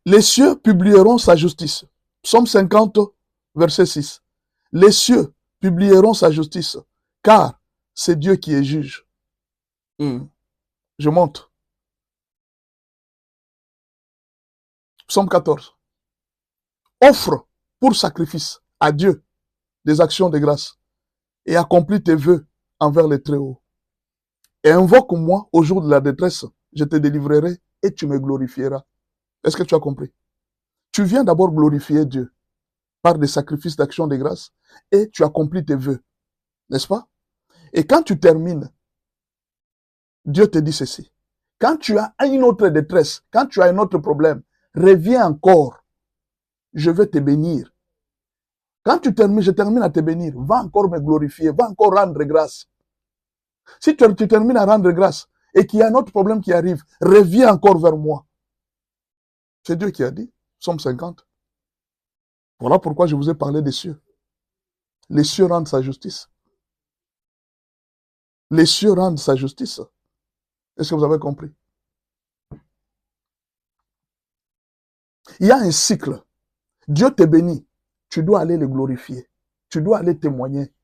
Les cieux publieront sa justice. Psaume 50, verset 6. Les cieux publieront sa justice, car c'est Dieu qui est juge. Je monte. Psaume 14. Offre pour sacrifice à Dieu des actions de grâce et accomplis tes vœux envers les Très-Hauts. Et invoque-moi au jour de la détresse, je te délivrerai et tu me glorifieras. Est-ce que tu as compris? Tu viens d'abord glorifier Dieu par des sacrifices d'action de grâce et tu accomplis tes vœux. N'est-ce pas? Et quand tu termines, Dieu te dit ceci. Quand tu as une autre détresse, quand tu as un autre problème, reviens encore. Je vais te bénir. Quand tu termines, je termine à te bénir. Va encore me glorifier, va encore rendre grâce. Si tu termines à rendre grâce et qu'il y a un autre problème qui arrive, reviens encore vers moi. C'est Dieu qui a dit, Psaume 50. Voilà pourquoi je vous ai parlé des cieux. Les cieux rendent sa justice. Les cieux rendent sa justice. Est-ce que vous avez compris? Il y a un cycle. Dieu te bénit. Tu dois aller le glorifier. Tu dois aller témoigner.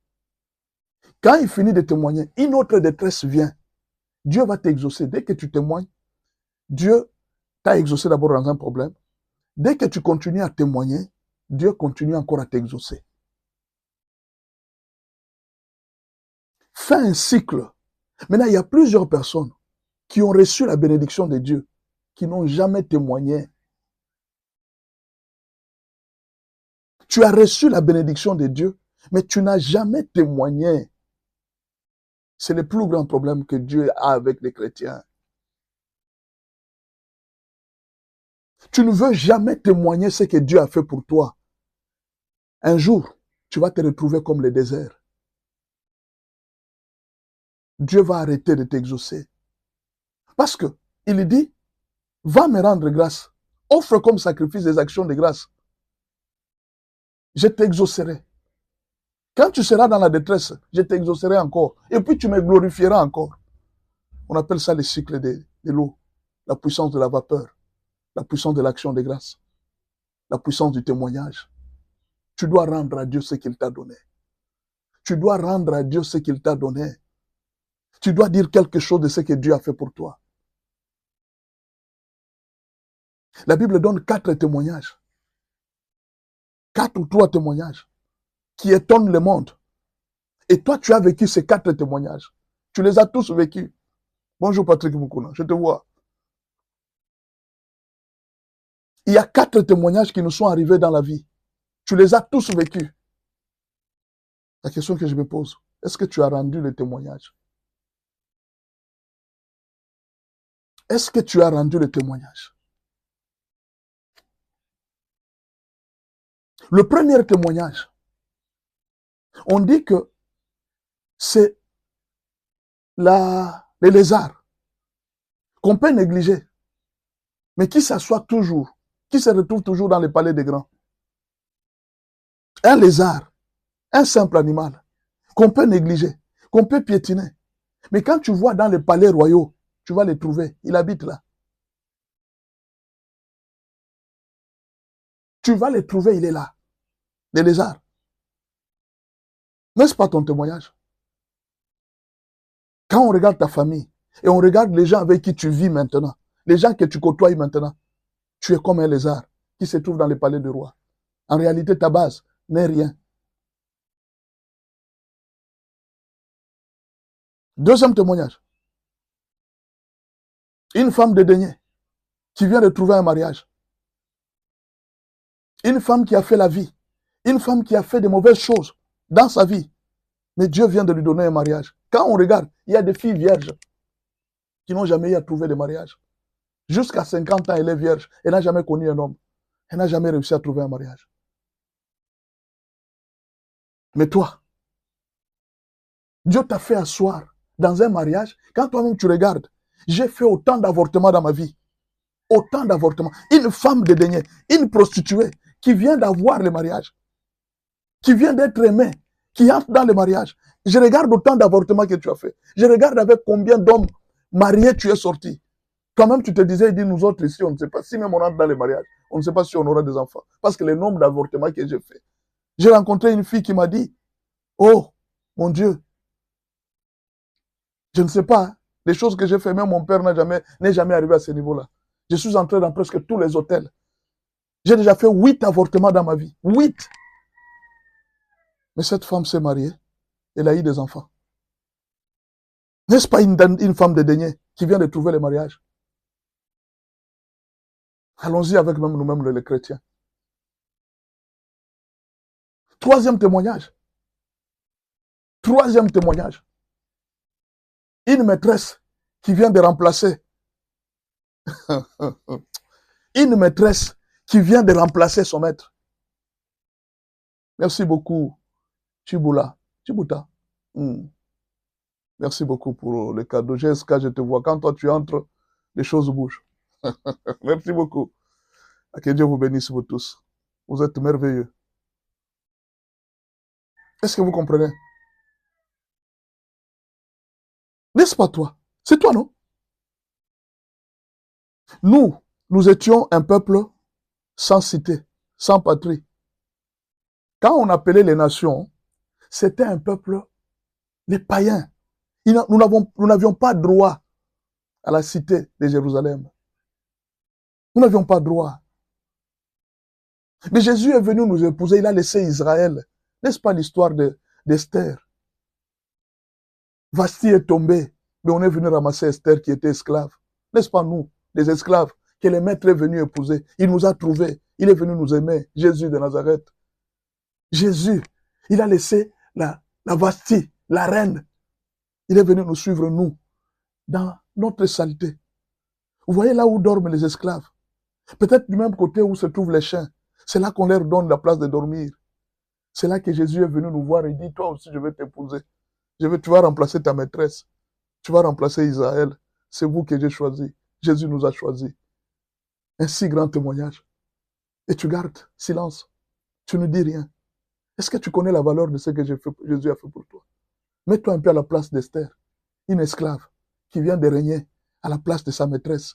Quand il finit de témoigner, une autre détresse vient. Dieu va t'exaucer. Dès que tu témoignes, Dieu t'a exaucé d'abord dans un problème. Dès que tu continues à témoigner, Dieu continue encore à t'exaucer. Fais un cycle. Maintenant, il y a plusieurs personnes qui ont reçu la bénédiction de Dieu, qui n'ont jamais témoigné. Tu as reçu la bénédiction de Dieu, mais tu n'as jamais témoigné. C'est le plus grand problème que Dieu a avec les chrétiens. Tu ne veux jamais témoigner ce que Dieu a fait pour toi. Un jour, tu vas te retrouver comme le désert. Dieu va arrêter de t'exaucer. Parce que il dit, va me rendre grâce. Offre comme sacrifice des actions de grâce. Je t'exaucerai. Quand tu seras dans la détresse, je t'exaucerai encore. Et puis tu me glorifieras encore. On appelle ça le cycle de l'eau. La puissance de la vapeur. La puissance de l'action de grâce. La puissance du témoignage. Tu dois rendre à Dieu ce qu'il t'a donné. Tu dois rendre à Dieu ce qu'il t'a donné. Tu dois dire quelque chose de ce que Dieu a fait pour toi. La Bible donne 4 témoignages. 4 ou 3 témoignages qui étonnent le monde. Et toi, tu as vécu ces 4 témoignages. Tu les as tous vécus. Bonjour Patrick Moukouna, je te vois. Il y a 4 témoignages qui nous sont arrivés dans la vie. Tu les as tous vécus. La question que je me pose, est-ce que tu as rendu le témoignage? Est-ce que tu as rendu le témoignage? Le premier témoignage, on dit que c'est les lézards qu'on peut négliger, mais qui s'assoit toujours, qui se retrouve toujours dans les palais des grands. Un lézard, un simple animal, qu'on peut négliger, qu'on peut piétiner. Mais quand tu vois dans les palais royaux, tu vas les trouver, il habite là. Tu vas les trouver, il est là. Les lézards. N'est-ce pas ton témoignage? Quand on regarde ta famille et on regarde les gens avec qui tu vis maintenant, les gens que tu côtoies maintenant, tu es comme un lézard qui se trouve dans les palais du roi. En réalité, ta base n'est rien. Deuxième témoignage. Une femme dédaignée qui vient de trouver un mariage. Une femme qui a fait la vie. Une femme qui a fait de mauvaises choses dans sa vie. Mais Dieu vient de lui donner un mariage. Quand on regarde, il y a des filles vierges qui n'ont jamais eu à trouver de mariage. Jusqu'à 50 ans, elle est vierge. Elle n'a jamais connu un homme. Elle n'a jamais réussi à trouver un mariage. Mais toi, Dieu t'a fait asseoir dans un mariage. Quand toi-même tu regardes, j'ai fait autant d'avortements dans ma vie. Autant d'avortements. Une femme dédaignée, une prostituée qui vient d'avoir le mariage, qui vient d'être aimée, qui entre dans le mariage. Je regarde autant d'avortements que tu as fait. Je regarde avec combien d'hommes mariés tu es sorti. Toi-même, tu te disais, il dit, nous autres ici, on ne sait pas, si même on entre dans les mariages, on ne sait pas si on aura des enfants. Parce que le nombre d'avortements que j'ai fait. J'ai rencontré une fille qui m'a dit, oh, mon Dieu, je ne sais pas, hein, les choses que j'ai fait, même mon père n'est jamais arrivé à ce niveau-là. Je suis entré dans presque tous les hôtels. J'ai déjà fait 8 avortements dans ma vie. 8. Mais cette femme s'est mariée. Elle a eu des enfants. N'est-ce pas une femme de dédain qui vient de trouver le mariage? Allons-y avec même nous-mêmes les chrétiens. Troisième témoignage. Troisième témoignage. Une maîtresse qui vient de remplacer. Une maîtresse qui vient de remplacer son maître. Merci beaucoup, Chibuta. Merci beaucoup pour le cadeau. Jessica, je te vois. Quand toi tu entres, les choses bougent. Merci beaucoup. Que Dieu vous bénisse vous tous. Vous êtes merveilleux. Est-ce que vous comprenez? N'est-ce pas toi? C'est toi, non? Nous étions un peuple sans cité, sans patrie. Quand on appelait les nations, c'était un peuple, les païens. Nous n'avions pas droit à la cité de Jérusalem. Nous n'avions pas droit. Mais Jésus est venu nous épouser, il a laissé Israël. N'est-ce pas l'histoire d'Esther? Vasti est tombé, mais on est venu ramasser Esther qui était esclave. N'est-ce pas nous, des esclaves, que le maître est venu épouser? Il nous a trouvés, il est venu nous aimer, Jésus de Nazareth. Jésus, il a laissé la Vasti, la reine. Il est venu nous suivre, nous, dans notre saleté. Vous voyez là où dorment les esclaves? Peut-être du même côté où se trouvent les chiens. C'est là qu'on leur donne la place de dormir. C'est là que Jésus est venu nous voir et dit, toi aussi, je vais t'épouser. Tu vas remplacer ta maîtresse. Tu vas remplacer Israël. C'est vous que j'ai choisi. Jésus nous a choisis. Un si grand témoignage. Et tu gardes silence. Tu ne dis rien. Est-ce que tu connais la valeur de ce que Jésus a fait pour toi? Mets-toi un peu à la place d'Esther, une esclave qui vient de régner à la place de sa maîtresse.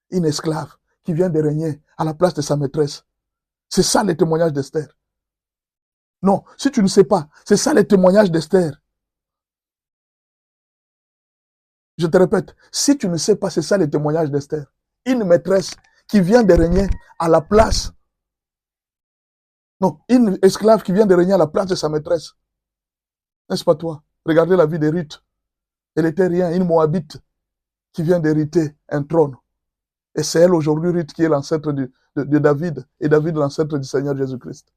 Une esclave qui vient de régner à la place de sa maîtresse. C'est ça le témoignage d'Esther. Non, si tu ne sais pas, c'est ça le témoignage d'Esther. Je te répète, si tu ne sais pas, c'est ça le témoignage d'Esther. Une maîtresse qui vient de régner à la place. Non, une esclave qui vient de régner à la place de sa maîtresse. N'est-ce pas toi? Regardez la vie de Ruth. Elle était rien, une Moabite qui vient d'hériter un trône. Et c'est elle aujourd'hui, Ruth, qui est l'ancêtre de David, et David l'ancêtre du Seigneur Jésus-Christ.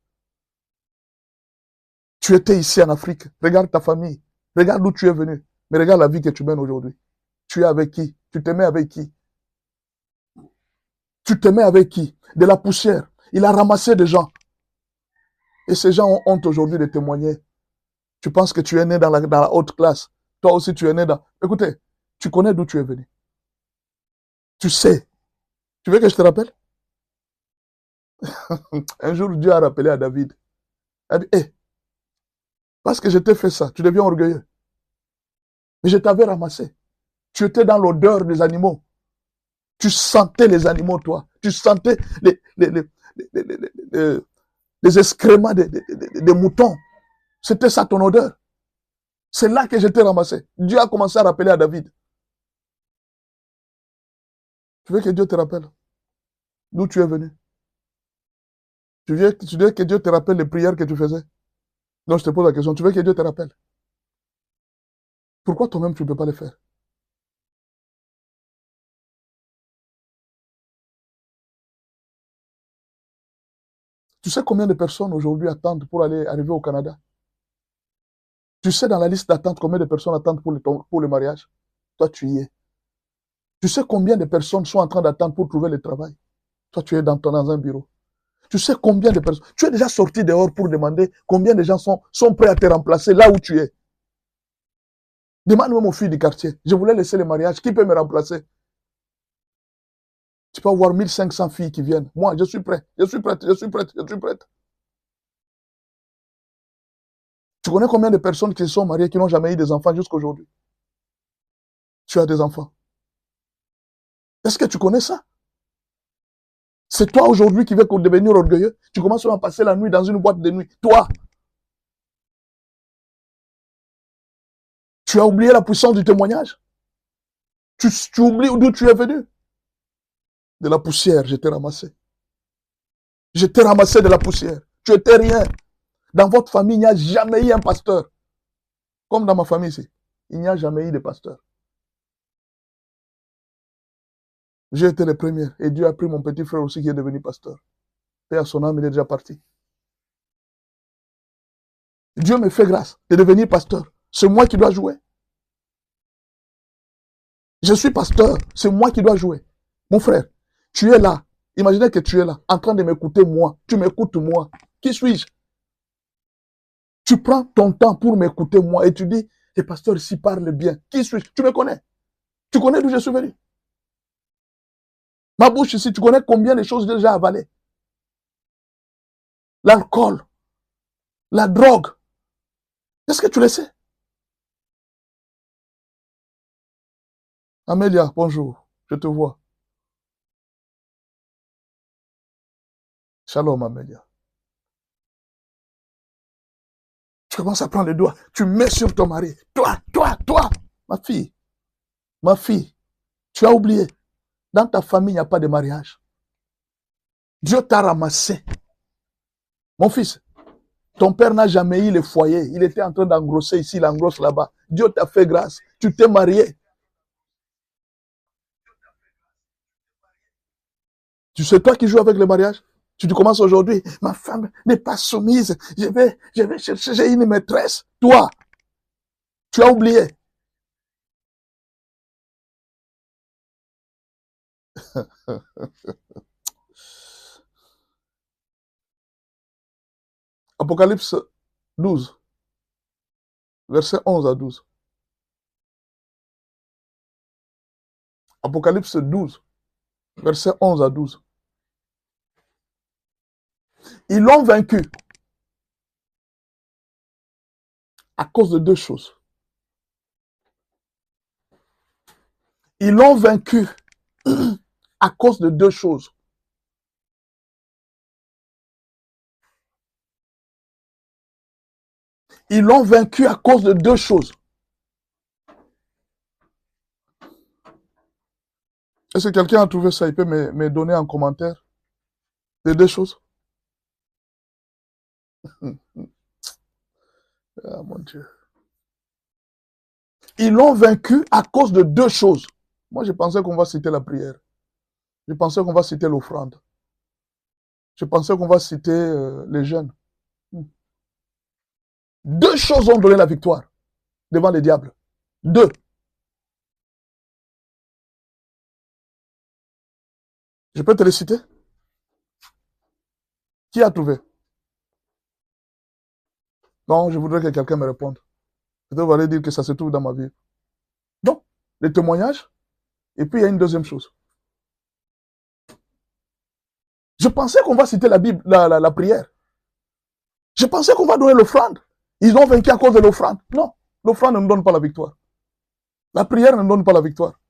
Tu étais ici en Afrique, regarde ta famille, regarde d'où tu es venu, mais regarde la vie que tu mènes aujourd'hui. Tu es avec qui? Tu t'aimais avec qui? Tu t'aimais avec qui? De la poussière. Il a ramassé des gens. Et ces gens ont honte aujourd'hui de témoigner. Tu penses que tu es né dans la haute classe. Toi aussi, tu es né dans... Écoutez, tu connais d'où tu es venu. Tu sais. Tu veux que je te rappelle? Un jour, Dieu a rappelé à David. Il a dit, hé, parce que je t'ai fait ça, tu deviens orgueilleux. Mais je t'avais ramassé. Tu étais dans l'odeur des animaux. Tu sentais les animaux, toi. Tu sentais les excréments des moutons. C'était ça ton odeur. C'est là que je t'ai ramassé. Dieu a commencé à rappeler à David. Tu veux que Dieu te rappelle d'où tu es venu? Tu veux que Dieu te rappelle les prières que tu faisais? Non, je te pose la question. Tu veux que Dieu te rappelle? Pourquoi toi-même tu ne peux pas le faire? Tu sais combien de personnes aujourd'hui attendent pour arriver au Canada? Tu sais dans la liste d'attente combien de personnes attendent pour le mariage? Toi, tu y es. Tu sais combien de personnes sont en train d'attendre pour trouver le travail? Toi, tu es dans un bureau. Tu sais combien de personnes... Tu es déjà sorti dehors pour demander combien de gens sont prêts à te remplacer là où tu es. Demande même aux filles du quartier. Je voulais laisser le mariage. Qui peut me remplacer? Tu peux avoir 1500 filles qui viennent. Moi, je suis prêt. Je suis prête. Je suis prête. Je suis prête. Tu connais combien de personnes qui se sont mariées qui n'ont jamais eu des enfants jusqu'à aujourd'hui? Tu as des enfants. Est-ce que tu connais ça? C'est toi aujourd'hui qui veux devenir orgueilleux. Tu commences à passer la nuit dans une boîte de nuit. Toi, tu as oublié la puissance du témoignage. Tu oublies d'où tu es venu. De la poussière, je t'ai ramassé. Je t'ai ramassé de la poussière. Tu étais rien. Dans votre famille, il n'y a jamais eu un pasteur. Comme dans ma famille ici. Il n'y a jamais eu de pasteur. J'ai été le premier. Et Dieu a pris mon petit frère aussi qui est devenu pasteur. Et à son âme, il est déjà parti. Dieu me fait grâce de devenir pasteur. C'est moi qui dois jouer. Je suis pasteur. C'est moi qui dois jouer. Mon frère, tu es là. Imaginez que tu es là, en train de m'écouter moi. Tu m'écoutes moi. Qui suis-je? Tu prends ton temps pour m'écouter moi et tu dis, le pasteur ici parle bien. Qui suis-je? Tu me connais. Tu connais d'où je suis venu. Ma bouche ici, tu connais combien de choses déjà avalées. L'alcool, la drogue. Est-ce que tu le sais? Amélia, bonjour. Je te vois. Shalom, Amélia. Tu commences à prendre les doigts. Tu mets sur ton mari. Toi. Ma fille, tu as oublié. Dans ta famille, il n'y a pas de mariage. Dieu t'a ramassé. Mon fils, ton père n'a jamais eu le foyer. Il était en train d'engrosser ici, il engrosse là-bas. Dieu t'a fait grâce. Tu t'es marié. Tu sais, toi qui joues avec le mariage, tu commences aujourd'hui, ma femme n'est pas soumise. Je vais chercher, j'ai une maîtresse. Toi, tu as oublié. Apocalypse 12, verset 11 à 12. Apocalypse 12, verset 11 à 12. Ils l'ont vaincu à cause de deux choses. Ils l'ont vaincu à cause de deux choses. Ils l'ont vaincu à cause de deux choses. Est-ce que quelqu'un a trouvé ça? Il peut me donner en commentaire les deux choses? Ah mon Dieu. Ils l'ont vaincu à cause de deux choses. Moi, je pensais qu'on va citer la prière. Je pensais qu'on va citer l'offrande. Je pensais qu'on va citer les jeûnes. Deux choses ont donné la victoire devant les diables. Deux. Je peux te les citer? Qui a trouvé? Non, je voudrais que quelqu'un me réponde. Peut-être vous allez dire que ça se trouve dans ma vie. Non, les témoignages. Et puis il y a une deuxième chose. Je pensais qu'on va citer la Bible, la prière. Je pensais qu'on va donner l'offrande. Ils ont vaincu à cause de l'offrande. Non, l'offrande ne nous donne pas la victoire. La prière ne nous donne pas la victoire.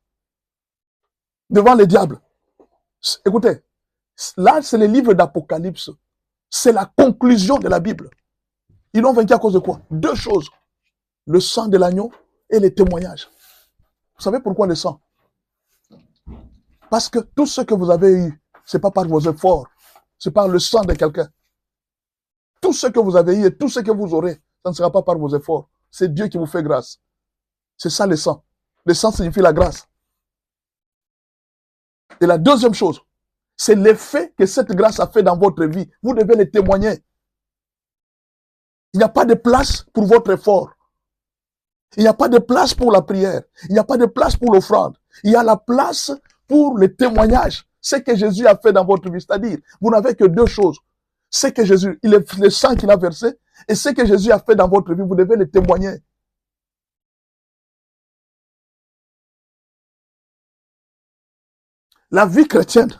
Devant les diables. Écoutez, là c'est le livre d'Apocalypse. C'est la conclusion de la Bible. Ils l'ont vaincu à cause de quoi? Deux choses. Le sang de l'agneau et les témoignages. Vous savez pourquoi le sang? Parce que tout ce que vous avez eu, ce n'est pas par vos efforts, c'est par le sang de quelqu'un. Tout ce que vous avez eu et tout ce que vous aurez, ça ne sera pas par vos efforts. C'est Dieu qui vous fait grâce. C'est ça le sang. Le sang signifie la grâce. Et la deuxième chose, c'est l'effet que cette grâce a fait dans votre vie. Vous devez le témoigner. Il n'y a pas de place pour votre effort. Il n'y a pas de place pour la prière. Il n'y a pas de place pour l'offrande. Il y a la place pour le témoignage. Ce que Jésus a fait dans votre vie. C'est-à-dire, vous n'avez que deux choses. Ce que Jésus, le sang qu'il a versé, et ce que Jésus a fait dans votre vie, vous devez le témoigner. La vie chrétienne,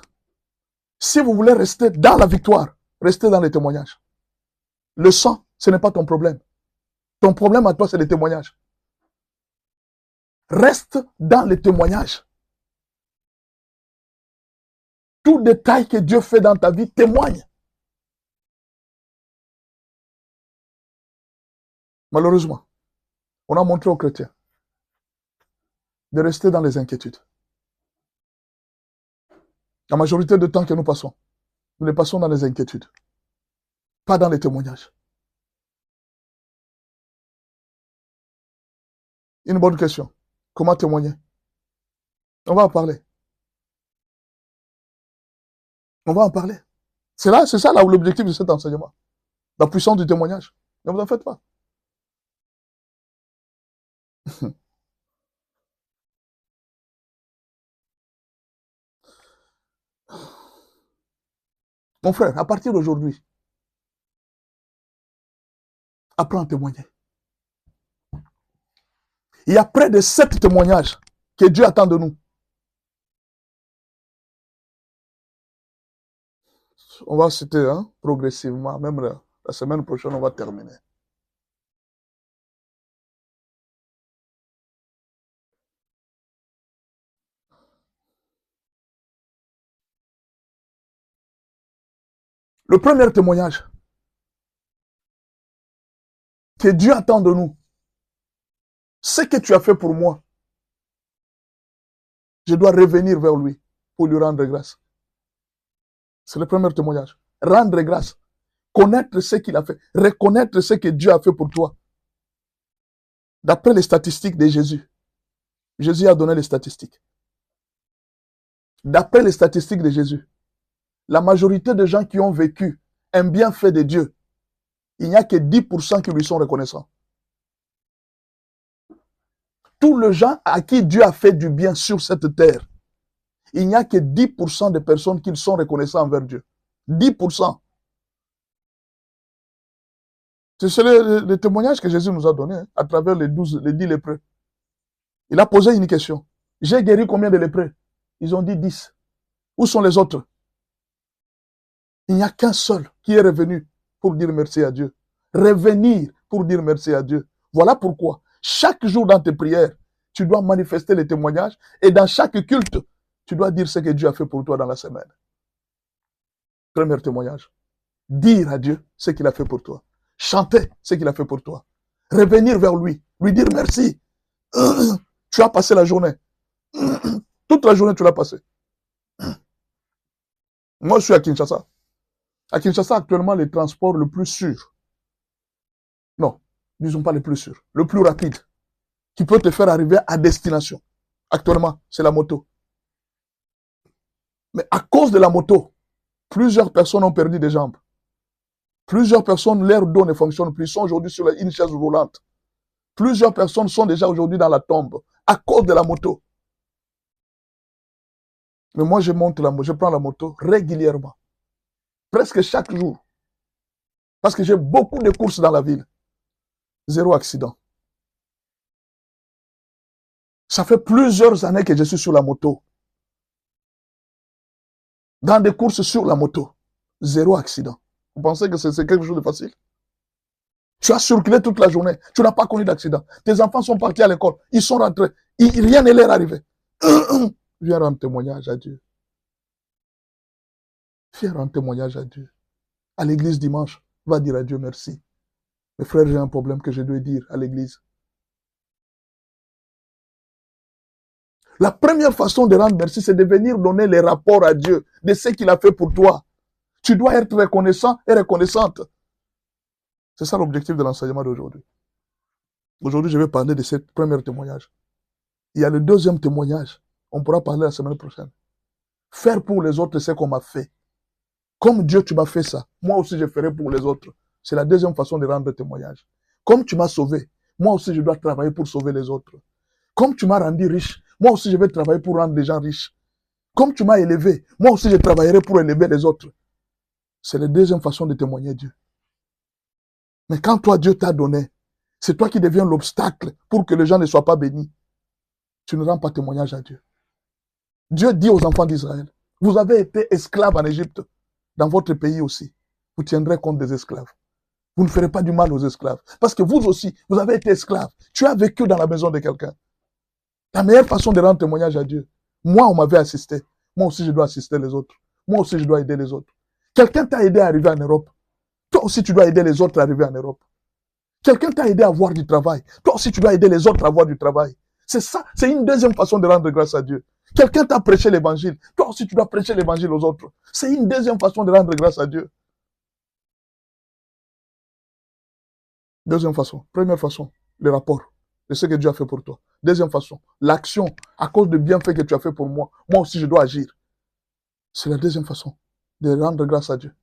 si vous voulez rester dans la victoire, restez dans les témoignages. Le sang, ce n'est pas ton problème. Ton problème à toi, c'est les témoignages. Reste dans les témoignages. Tout détail que Dieu fait dans ta vie témoigne. Malheureusement, on a montré aux chrétiens de rester dans les inquiétudes. La majorité du temps que nous passons, nous les passons dans les inquiétudes, pas dans les témoignages. Une bonne question. Comment témoigner? On va en parler. On va en parler. C'est ça là l'objectif de cet enseignement. La puissance du témoignage. Ne vous en faites pas. Mon frère, à partir d'aujourd'hui, apprends à témoigner. Il y a près de 7 témoignages que Dieu attend de nous. On va citer progressivement, même la semaine prochaine, on va terminer. Le premier témoignage que Dieu attend de nous, ce que tu as fait pour moi, je dois revenir vers lui pour lui rendre grâce. C'est le premier témoignage. Rendre grâce. Connaître ce qu'il a fait. Reconnaître ce que Dieu a fait pour toi. D'après les statistiques de Jésus. Jésus a donné les statistiques. D'après les statistiques de Jésus, la majorité des gens qui ont vécu un bienfait de Dieu, il n'y a que 10% qui lui sont reconnaissants. Tous les gens à qui Dieu a fait du bien sur cette terre, il n'y a que 10% de personnes qui sont reconnaissants envers Dieu. 10%. C'est le témoignage que Jésus nous a donné à travers les 10 lépreux. Il a posé une question. J'ai guéri combien de lépreux? Ils ont dit 10. Où sont les autres? Il n'y a qu'un seul qui est revenu pour dire merci à Dieu. Revenir pour dire merci à Dieu. Voilà pourquoi, chaque jour dans tes prières, tu dois manifester les témoignages et dans chaque culte, tu dois dire ce que Dieu a fait pour toi dans la semaine. Premier témoignage. Dire à Dieu ce qu'il a fait pour toi. Chanter ce qu'il a fait pour toi. Revenir vers lui. Lui dire merci. Tu as passé la journée. Toute la journée, tu l'as passée. Moi, je suis à Kinshasa. À Kinshasa, actuellement, les transports le plus sûr. Non, disons pas le plus sûr. Le plus rapide. Qui peut te faire arriver à destination. Actuellement, c'est la moto. Mais à cause de la moto, plusieurs personnes ont perdu des jambes. Plusieurs personnes, leur dos ne fonctionne plus, sont aujourd'hui sur une chaise roulante. Plusieurs personnes sont déjà aujourd'hui dans la tombe à cause de la moto. Mais moi, je prends la moto régulièrement. Presque chaque jour. Parce que j'ai beaucoup de courses dans la ville. 0 accident. Ça fait plusieurs années que je suis sur la moto. Dans des courses sur la moto. 0 accident. Vous pensez que c'est quelque chose de facile? Tu as circulé toute la journée. Tu n'as pas connu d'accident. Tes enfants sont partis à l'école. Ils sont rentrés. Rien ne leur est arrivé. Viens rendre témoignage à Dieu. Viens rendre témoignage à Dieu. À l'église dimanche, va dire à Dieu merci. Mes frères, j'ai un problème que je dois dire à l'église. La première façon de rendre merci, c'est de venir donner les rapports à Dieu de ce qu'il a fait pour toi. Tu dois être reconnaissant et reconnaissante. C'est ça l'objectif de l'enseignement d'aujourd'hui. Aujourd'hui, je vais parler de ce premier témoignage. Il y a le deuxième témoignage. On pourra parler la semaine prochaine. Faire pour les autres ce qu'on m'a fait. Comme Dieu, tu m'as fait ça. Moi aussi, je ferai pour les autres. C'est la deuxième façon de rendre témoignage. Comme tu m'as sauvé, moi aussi, je dois travailler pour sauver les autres. Comme tu m'as rendu riche, moi aussi, je vais travailler pour rendre les gens riches. Comme tu m'as élevé, moi aussi, je travaillerai pour élever les autres. C'est la deuxième façon de témoigner Dieu. Mais quand toi, Dieu t'a donné, c'est toi qui deviens l'obstacle pour que les gens ne soient pas bénis. Tu ne rends pas témoignage à Dieu. Dieu dit aux enfants d'Israël, vous avez été esclaves en Égypte. Dans votre pays aussi, vous tiendrez compte des esclaves. Vous ne ferez pas du mal aux esclaves. Parce que vous aussi, vous avez été esclaves. Tu as vécu dans la maison de quelqu'un. La meilleure façon de rendre témoignage à Dieu, moi, on m'avait assisté. Moi aussi, je dois assister les autres moi aussi je dois aider les autres. Quelqu'un t'a aidé à arriver en Europe. Toi aussi tu dois aider les autres à arriver en Europe. Quelqu'un t'a aidé à avoir du travail. Toi aussi tu dois aider les autres à avoir du travail. C'est ça, c'est une deuxième façon de rendre grâce à Dieu. Quelqu'un t'a prêché l'évangile. Toi aussi tu dois prêcher l'évangile aux autres. C'est une deuxième façon de rendre grâce à Dieu. Deuxième façon. Première façon, le rapport de ce que Dieu a fait pour toi. Deuxième façon, l'action à cause de bienfaits que tu as fait pour moi. Moi aussi, je dois agir. C'est la deuxième façon de rendre grâce à Dieu.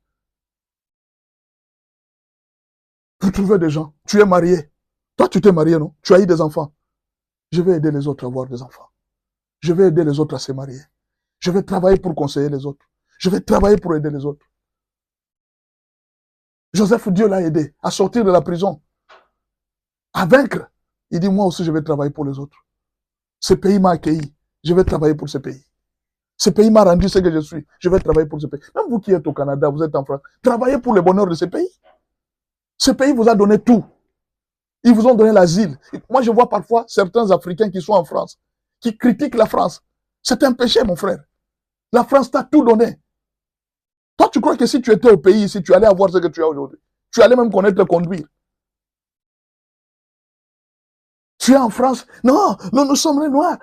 Vous trouvez des gens. Tu es marié. Toi, tu t'es marié, non? Tu as eu des enfants. Je vais aider les autres à avoir des enfants. Je vais aider les autres à se marier. Je vais travailler pour conseiller les autres. Je vais travailler pour aider les autres. Joseph, Dieu l'a aidé à sortir de la prison, à vaincre. Il dit, moi aussi, je vais travailler pour les autres. Ce pays m'a accueilli. Je vais travailler pour ce pays. Ce pays m'a rendu ce que je suis. Je vais travailler pour ce pays. Même vous qui êtes au Canada, vous êtes en France, travaillez pour le bonheur de ce pays. Ce pays vous a donné tout. Ils vous ont donné l'asile. Moi, je vois parfois certains Africains qui sont en France, qui critiquent la France. C'est un péché, mon frère. La France t'a tout donné. Toi, tu crois que si tu étais au pays, si tu allais avoir ce que tu as aujourd'hui, tu allais même connaître conduire. Tu es en France. Non, nous sommes les Noirs.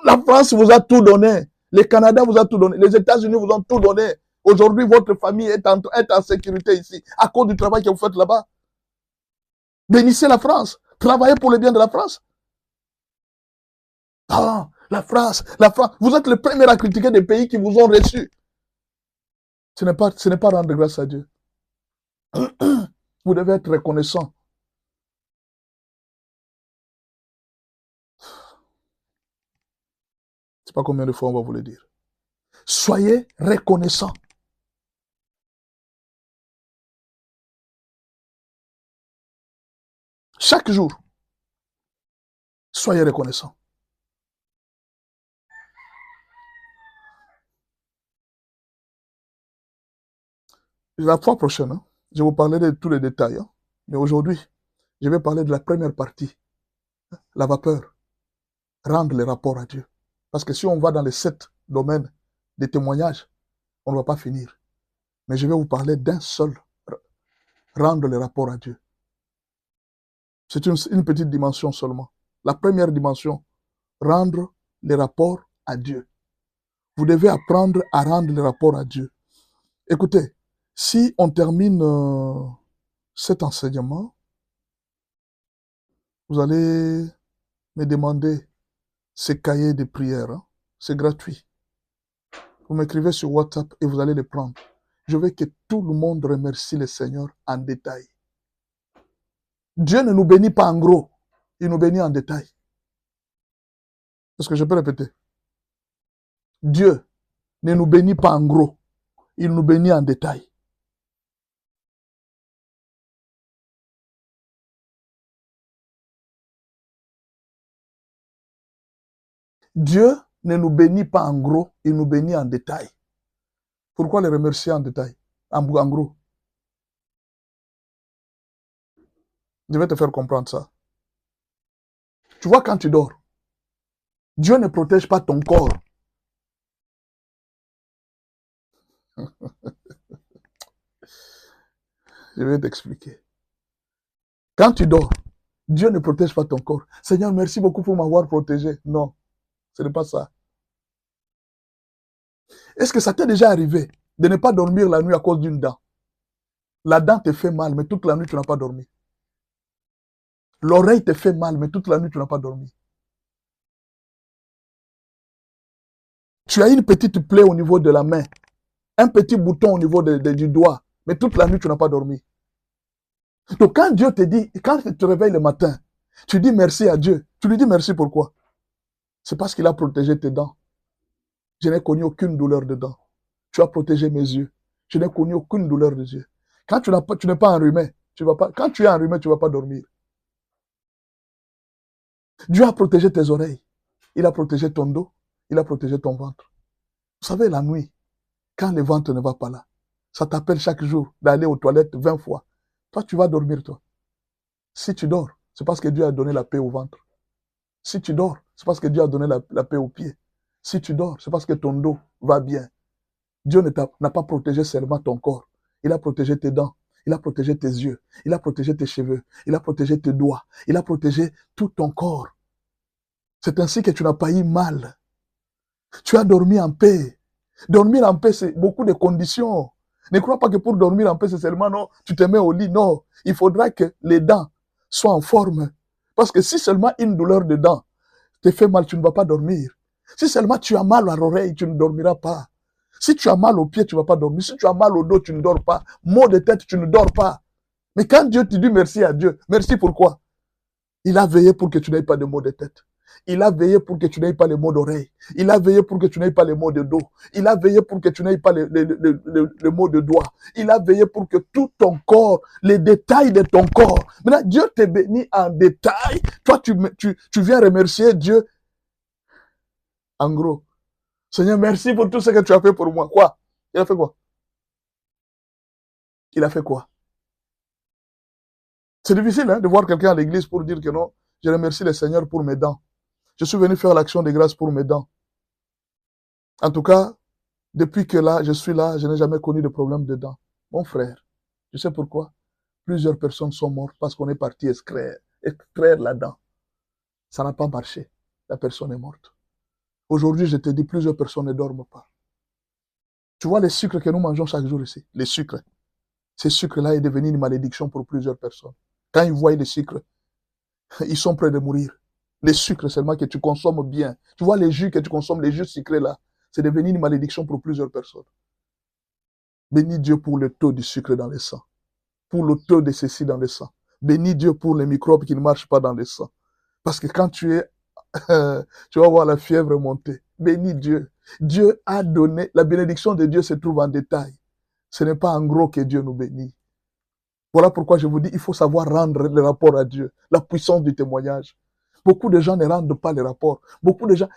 La France vous a tout donné. Le Canada vous a tout donné. Les États-Unis vous ont tout donné. Aujourd'hui, votre famille est en sécurité ici, à cause du travail que vous faites là-bas. Bénissez la France. Travaillez pour le bien de la France. Ah, la France. Vous êtes le premier à critiquer des pays qui vous ont reçus. Ce n'est pas rendre grâce à Dieu. Vous devez être reconnaissant. Je ne sais pas combien de fois on va vous le dire. Soyez reconnaissant. Chaque jour, soyez reconnaissant. La fois prochaine, je vais vous parler de tous les détails. Mais aujourd'hui, je vais parler de la première partie. La vapeur. Rendre les rapports à Dieu. Parce que si on va dans les 7 domaines des témoignages, on ne va pas finir. Mais je vais vous parler d'un seul. Rendre les rapports à Dieu. C'est une petite dimension seulement. La première dimension, rendre les rapports à Dieu. Vous devez apprendre à rendre les rapports à Dieu. Écoutez, si on termine cet enseignement, vous allez me demander ces cahiers de prière. C'est gratuit. Vous m'écrivez sur WhatsApp et vous allez les prendre. Je veux que tout le monde remercie le Seigneur en détail. Dieu ne nous bénit pas en gros, il nous bénit en détail. Est-ce que je peux répéter? Dieu ne nous bénit pas en gros, il nous bénit en détail. Dieu ne nous bénit pas en gros, il nous bénit en détail. Pourquoi les remercier en détail? En gros. Je vais te faire comprendre ça. Tu vois, quand tu dors, Dieu ne protège pas ton corps. Je vais t'expliquer. Quand tu dors, Dieu ne protège pas ton corps. Seigneur, merci beaucoup pour m'avoir protégé. Non, ce n'est pas ça. Est-ce que ça t'est déjà arrivé de ne pas dormir la nuit à cause d'une dent? La dent te fait mal, mais toute la nuit, tu n'as pas dormi. L'oreille te fait mal, mais toute la nuit, tu n'as pas dormi. Tu as une petite plaie au niveau de la main, un petit bouton au niveau du doigt, mais toute la nuit, tu n'as pas dormi. Donc quand Dieu te dit, quand tu te réveilles le matin, tu dis merci à Dieu. Tu lui dis merci pourquoi? C'est parce qu'il a protégé tes dents. Je n'ai connu aucune douleur de dents. Tu as protégé mes yeux. Je n'ai connu aucune douleur de yeux. Quand tu n'es pas enrhumé, quand tu es enrhumé, tu ne vas pas dormir. Dieu a protégé tes oreilles. Il a protégé ton dos. Il a protégé ton ventre. Vous savez, la nuit, quand le ventre ne va pas là, ça t'appelle chaque jour d'aller aux toilettes 20 fois. Toi, tu vas dormir, toi. Si tu dors, c'est parce que Dieu a donné la paix au ventre. Si tu dors, c'est parce que Dieu a donné la paix aux pieds. Si tu dors, c'est parce que ton dos va bien. Dieu n'a pas protégé seulement ton corps. Il a protégé tes dents. Il a protégé tes yeux. Il a protégé tes cheveux. Il a protégé tes doigts. Il a protégé tout ton corps. C'est ainsi que tu n'as pas eu mal. Tu as dormi en paix. Dormir en paix, c'est beaucoup de conditions. Ne crois pas que pour dormir en paix, c'est seulement non, tu te mets au lit. Non, il faudra que les dents soient en forme. Parce que si seulement une douleur de dents te fait mal, tu ne vas pas dormir. Si seulement tu as mal à l'oreille, tu ne dormiras pas. Si tu as mal aux pieds, tu ne vas pas dormir. Si tu as mal au dos, tu ne dors pas. Maux de tête, tu ne dors pas. Mais quand Dieu te dit merci à Dieu, merci pourquoi? Il a veillé pour que tu n'aies pas de maux de tête. Il a veillé pour que tu n'aies pas les maux d'oreille. Il a veillé pour que tu n'aies pas les maux de dos. Il a veillé pour que tu n'aies pas les maux de doigts. Il a veillé pour que tout ton corps, les détails de ton corps. Maintenant, Dieu te bénit en détail. Toi, tu viens remercier Dieu. En gros, Seigneur, merci pour tout ce que tu as fait pour moi. Quoi? Il a fait quoi? Il a fait quoi? C'est difficile de voir quelqu'un à l'église pour dire que non, je remercie le Seigneur pour mes dents. Je suis venu faire l'action de grâce pour mes dents. En tout cas, depuis que là, je suis là, je n'ai jamais connu de problème de dents. Mon frère, tu sais pourquoi? Plusieurs personnes sont mortes parce qu'on est parti extraire la dent. Ça n'a pas marché. La personne est morte. Aujourd'hui, je te dis, plusieurs personnes ne dorment pas. Tu vois les sucres que nous mangeons chaque jour ici, les sucres. Ces sucres-là est devenu une malédiction pour plusieurs personnes. Quand ils voient les sucres, ils sont prêts de mourir. Les sucres seulement que tu consommes bien. Tu vois les jus que tu consommes, les jus sucrés là, c'est devenu une malédiction pour plusieurs personnes. Bénis Dieu pour le taux du sucre dans le sang. Pour le taux de ceci dans le sang. Bénis Dieu pour les microbes qui ne marchent pas dans le sang. Parce que quand tu es, tu vas voir la fièvre monter. Bénis Dieu. Dieu a donné, la bénédiction de Dieu se trouve en détail. Ce n'est pas en gros que Dieu nous bénit. Voilà pourquoi je vous dis, il faut savoir rendre le rapport à Dieu. La puissance du témoignage. Beaucoup de gens ne rendent pas le rapport. Beaucoup de gens,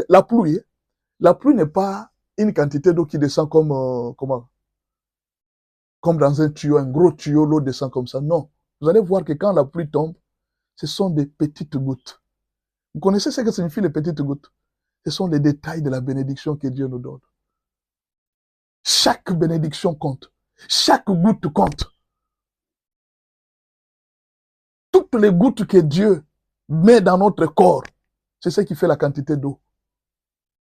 la pluie n'est pas une quantité d'eau qui descend comme dans un tuyau, un gros tuyau, l'eau descend comme ça. Non. Vous allez voir que quand la pluie tombe, ce sont des petites gouttes. Vous connaissez ce que signifient les petites gouttes? Ce sont les détails de la bénédiction que Dieu nous donne. Chaque bénédiction compte. Chaque goutte compte. Toutes les gouttes que Dieu met dans notre corps, c'est ce qui fait la quantité d'eau.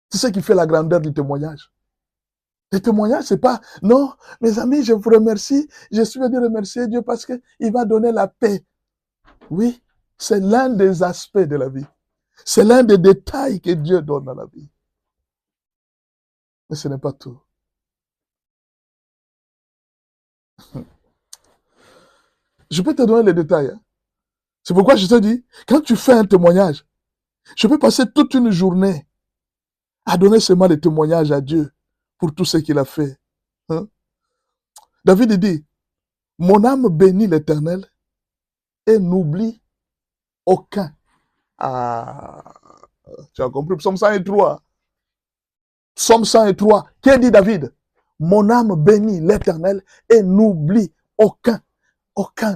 C'est ce qui fait la grandeur du témoignage. Le témoignage, c'est pas, non, mes amis, je vous remercie, je suis venu remercier Dieu parce qu'il va donner la paix. Oui, c'est l'un des aspects de la vie. C'est l'un des détails que Dieu donne dans la vie. Mais ce n'est pas tout. Je peux te donner les détails. C'est pourquoi je te dis, quand tu fais un témoignage, je peux passer toute une journée à donner seulement les témoignages à Dieu pour tout ce qu'il a fait. Hein? David dit, mon âme bénit l'Éternel et n'oublie aucun. Ah, tu as compris, Psaume 103. Psaume 103. Qu'est dit David? Mon âme bénit l'Éternel et n'oublie aucun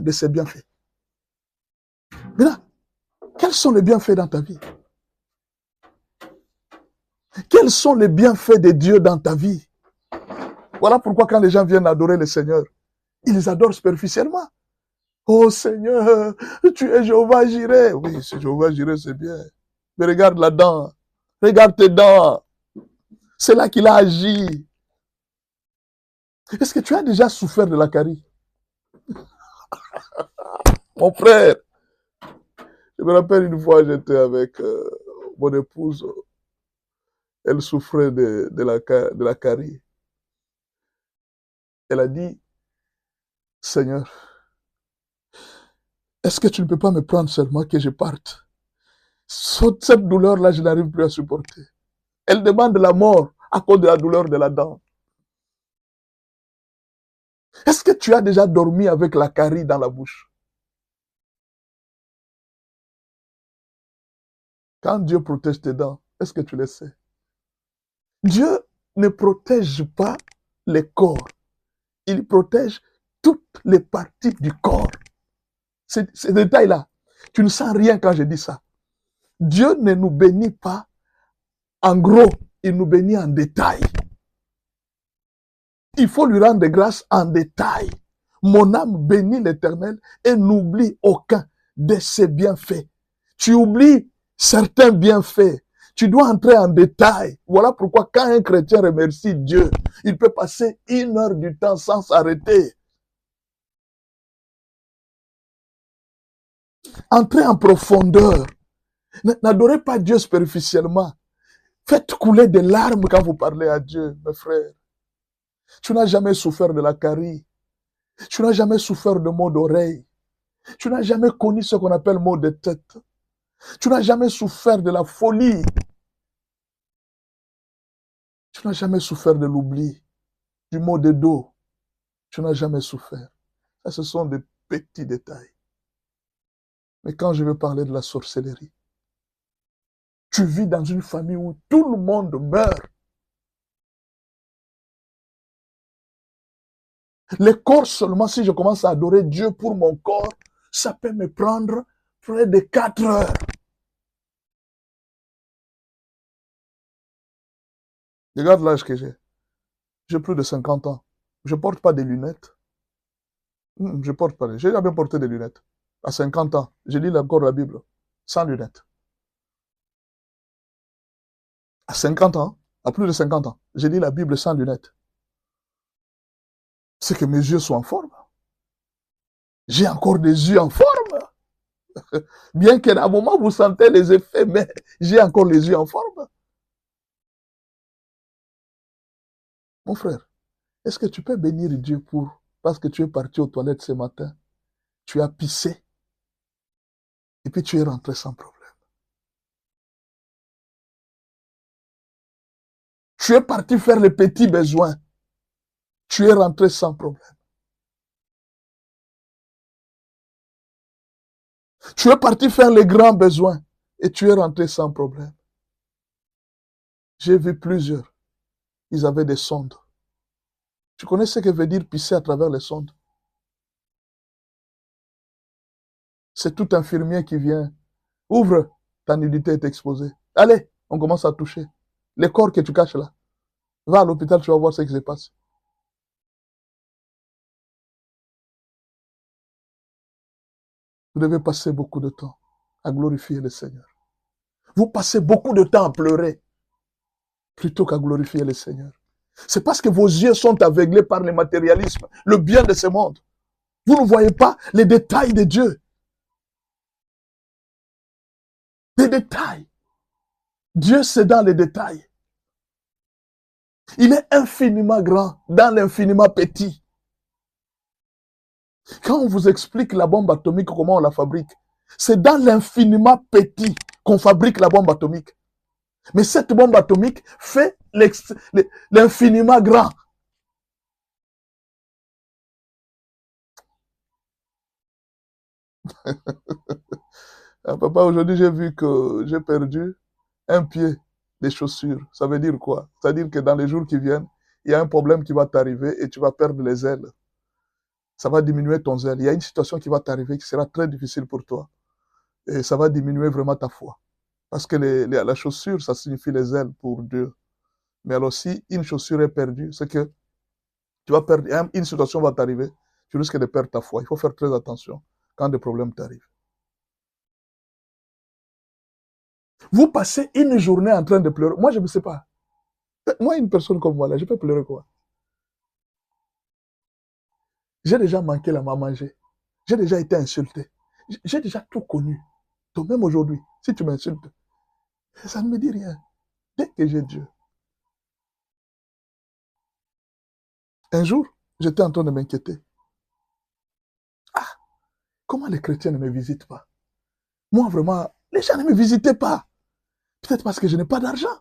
de ses bienfaits. Maintenant, quels sont les bienfaits dans ta vie? Quels sont les bienfaits de Dieu dans ta vie? Voilà pourquoi quand les gens viennent adorer le Seigneur, ils adorent superficiellement. Oh Seigneur, tu es Jéhovah Jireh. Oui, c'est Jéhovah Jireh, c'est bien. Mais regarde la dent. Regarde tes dents. C'est là qu'il a agi. Est-ce que tu as déjà souffert de la carie? Mon frère, je me rappelle une fois, j'étais avec mon épouse. Elle souffrait de la carie. Elle a dit, Seigneur, est-ce que tu ne peux pas me prendre seulement que je parte? Cette douleur-là, je n'arrive plus à supporter. Elle demande la mort à cause de la douleur de la dent. Est-ce que tu as déjà dormi avec la carie dans la bouche? Quand Dieu protège tes dents, est-ce que tu le sais? Dieu ne protège pas les corps. Il protège toutes les parties du corps. Ces détails-là, tu ne sens rien quand je dis ça. Dieu ne nous bénit pas en gros, il nous bénit en détail. Il faut lui rendre grâce en détail. Mon âme bénit l'Éternel et n'oublie aucun de ses bienfaits. Tu oublies certains bienfaits. Tu dois entrer en détail. Voilà pourquoi quand un chrétien remercie Dieu, il peut passer 1 heure du temps sans s'arrêter. Entrez en profondeur. N'adorez pas Dieu superficiellement. Faites couler des larmes quand vous parlez à Dieu, mes frères. Tu n'as jamais souffert de la carie. Tu n'as jamais souffert de maux d'oreille. Tu n'as jamais connu ce qu'on appelle maux de tête. Tu n'as jamais souffert de la folie. Tu n'as jamais souffert de l'oubli, du maux de dos. Tu n'as jamais souffert. Ça, ce sont des petits détails. Mais quand je veux parler de la sorcellerie, tu vis dans une famille où tout le monde meurt. Le corps seulement, si je commence à adorer Dieu pour mon corps, ça peut me prendre près de 4 heures. Regarde l'âge que j'ai. J'ai plus de 50 ans. Je ne porte pas des lunettes. Je porte pas. J'ai jamais porté des lunettes. À 50 ans, je lis encore la Bible sans lunettes. À 50 ans, à plus de 50 ans, je lis la Bible sans lunettes. C'est que mes yeux sont en forme. J'ai encore des yeux en forme. Bien qu'à un moment, vous sentez les effets, mais j'ai encore les yeux en forme. Mon frère, est-ce que tu peux bénir Dieu parce que tu es parti aux toilettes ce matin, tu as pissé, et puis tu es rentré sans problème. Tu es parti faire les petits besoins, tu es rentré sans problème. Tu es parti faire les grands besoins, et tu es rentré sans problème. J'ai vu plusieurs, ils avaient des sondes. Tu connais ce que veut dire pisser à travers les sondes? C'est tout infirmier qui vient. Ouvre, ta nudité est exposée. Allez, on commence à toucher. Les corps que tu caches là. Va à l'hôpital, tu vas voir ce qui se passe. Vous devez passer beaucoup de temps à glorifier le Seigneur. Vous passez beaucoup de temps à pleurer plutôt qu'à glorifier le Seigneur. C'est parce que vos yeux sont aveuglés par le matérialisme, le bien de ce monde. Vous ne voyez pas les détails de Dieu. Les détails. Dieu, c'est dans les détails. Il est infiniment grand dans l'infiniment petit. Quand on vous explique la bombe atomique, comment on la fabrique, c'est dans l'infiniment petit qu'on fabrique la bombe atomique. Mais cette bombe atomique fait l'infiniment grand. Papa, aujourd'hui, j'ai vu que j'ai perdu un pied des chaussures. Ça veut dire quoi? Ça veut dire que dans les jours qui viennent, il y a un problème qui va t'arriver et tu vas perdre les ailes. Ça va diminuer ton zèle. Il y a une situation qui va t'arriver qui sera très difficile pour toi. Et ça va diminuer vraiment ta foi. Parce que la chaussure, ça signifie les ailes pour Dieu. Mais alors, si une chaussure est perdue, c'est que tu vas perdre, une situation va t'arriver, tu risques de perdre ta foi. Il faut faire très attention quand des problèmes t'arrivent. Vous passez une journée en train de pleurer. Moi, je ne sais pas. Moi, une personne comme moi, là, je peux pleurer quoi? J'ai déjà manqué la main manger. J'ai déjà été insulté. J'ai déjà tout connu. Donc même aujourd'hui, si tu m'insultes, ça ne me dit rien. Dès que j'ai Dieu. Un jour, j'étais en train de m'inquiéter. Ah, comment les chrétiens ne me visitent pas? Moi, vraiment, les gens ne me visitaient pas. Peut-être parce que je n'ai pas d'argent.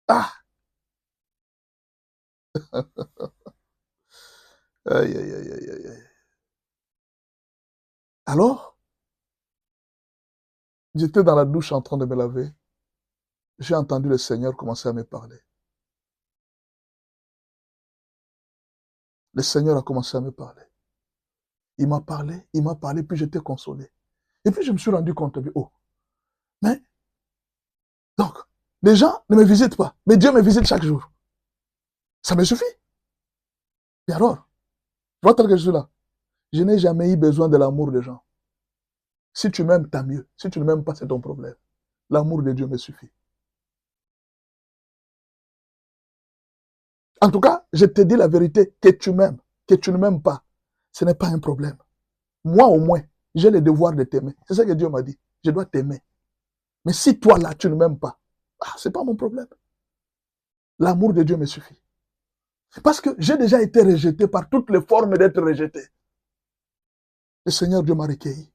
Ah, aïe, aïe, aïe, aïe, aïe. Alors, j'étais dans la douche en train de me laver. J'ai entendu le Seigneur commencer à me parler. Le Seigneur a commencé à me parler. Il m'a parlé, puis j'étais consolé. Et puis je me suis rendu compte, oh, mais, donc, les gens ne me visitent pas, mais Dieu me visite chaque jour. Ça me suffit. Et alors, tu vois tel que je suis là. Je n'ai jamais eu besoin de l'amour des gens. Si tu m'aimes, tant mieux. Si tu ne m'aimes pas, c'est ton problème. L'amour de Dieu me suffit. En tout cas, je te dis la vérité, que tu m'aimes, que tu ne m'aimes pas, ce n'est pas un problème. Moi, au moins, j'ai le devoir de t'aimer. C'est ça que Dieu m'a dit. Je dois t'aimer. Mais si toi, là, tu ne m'aimes pas, ce n'est pas mon problème. L'amour de Dieu me suffit. Parce que j'ai déjà été rejeté par toutes les formes d'être rejeté. Le Seigneur Dieu m'a recueilli.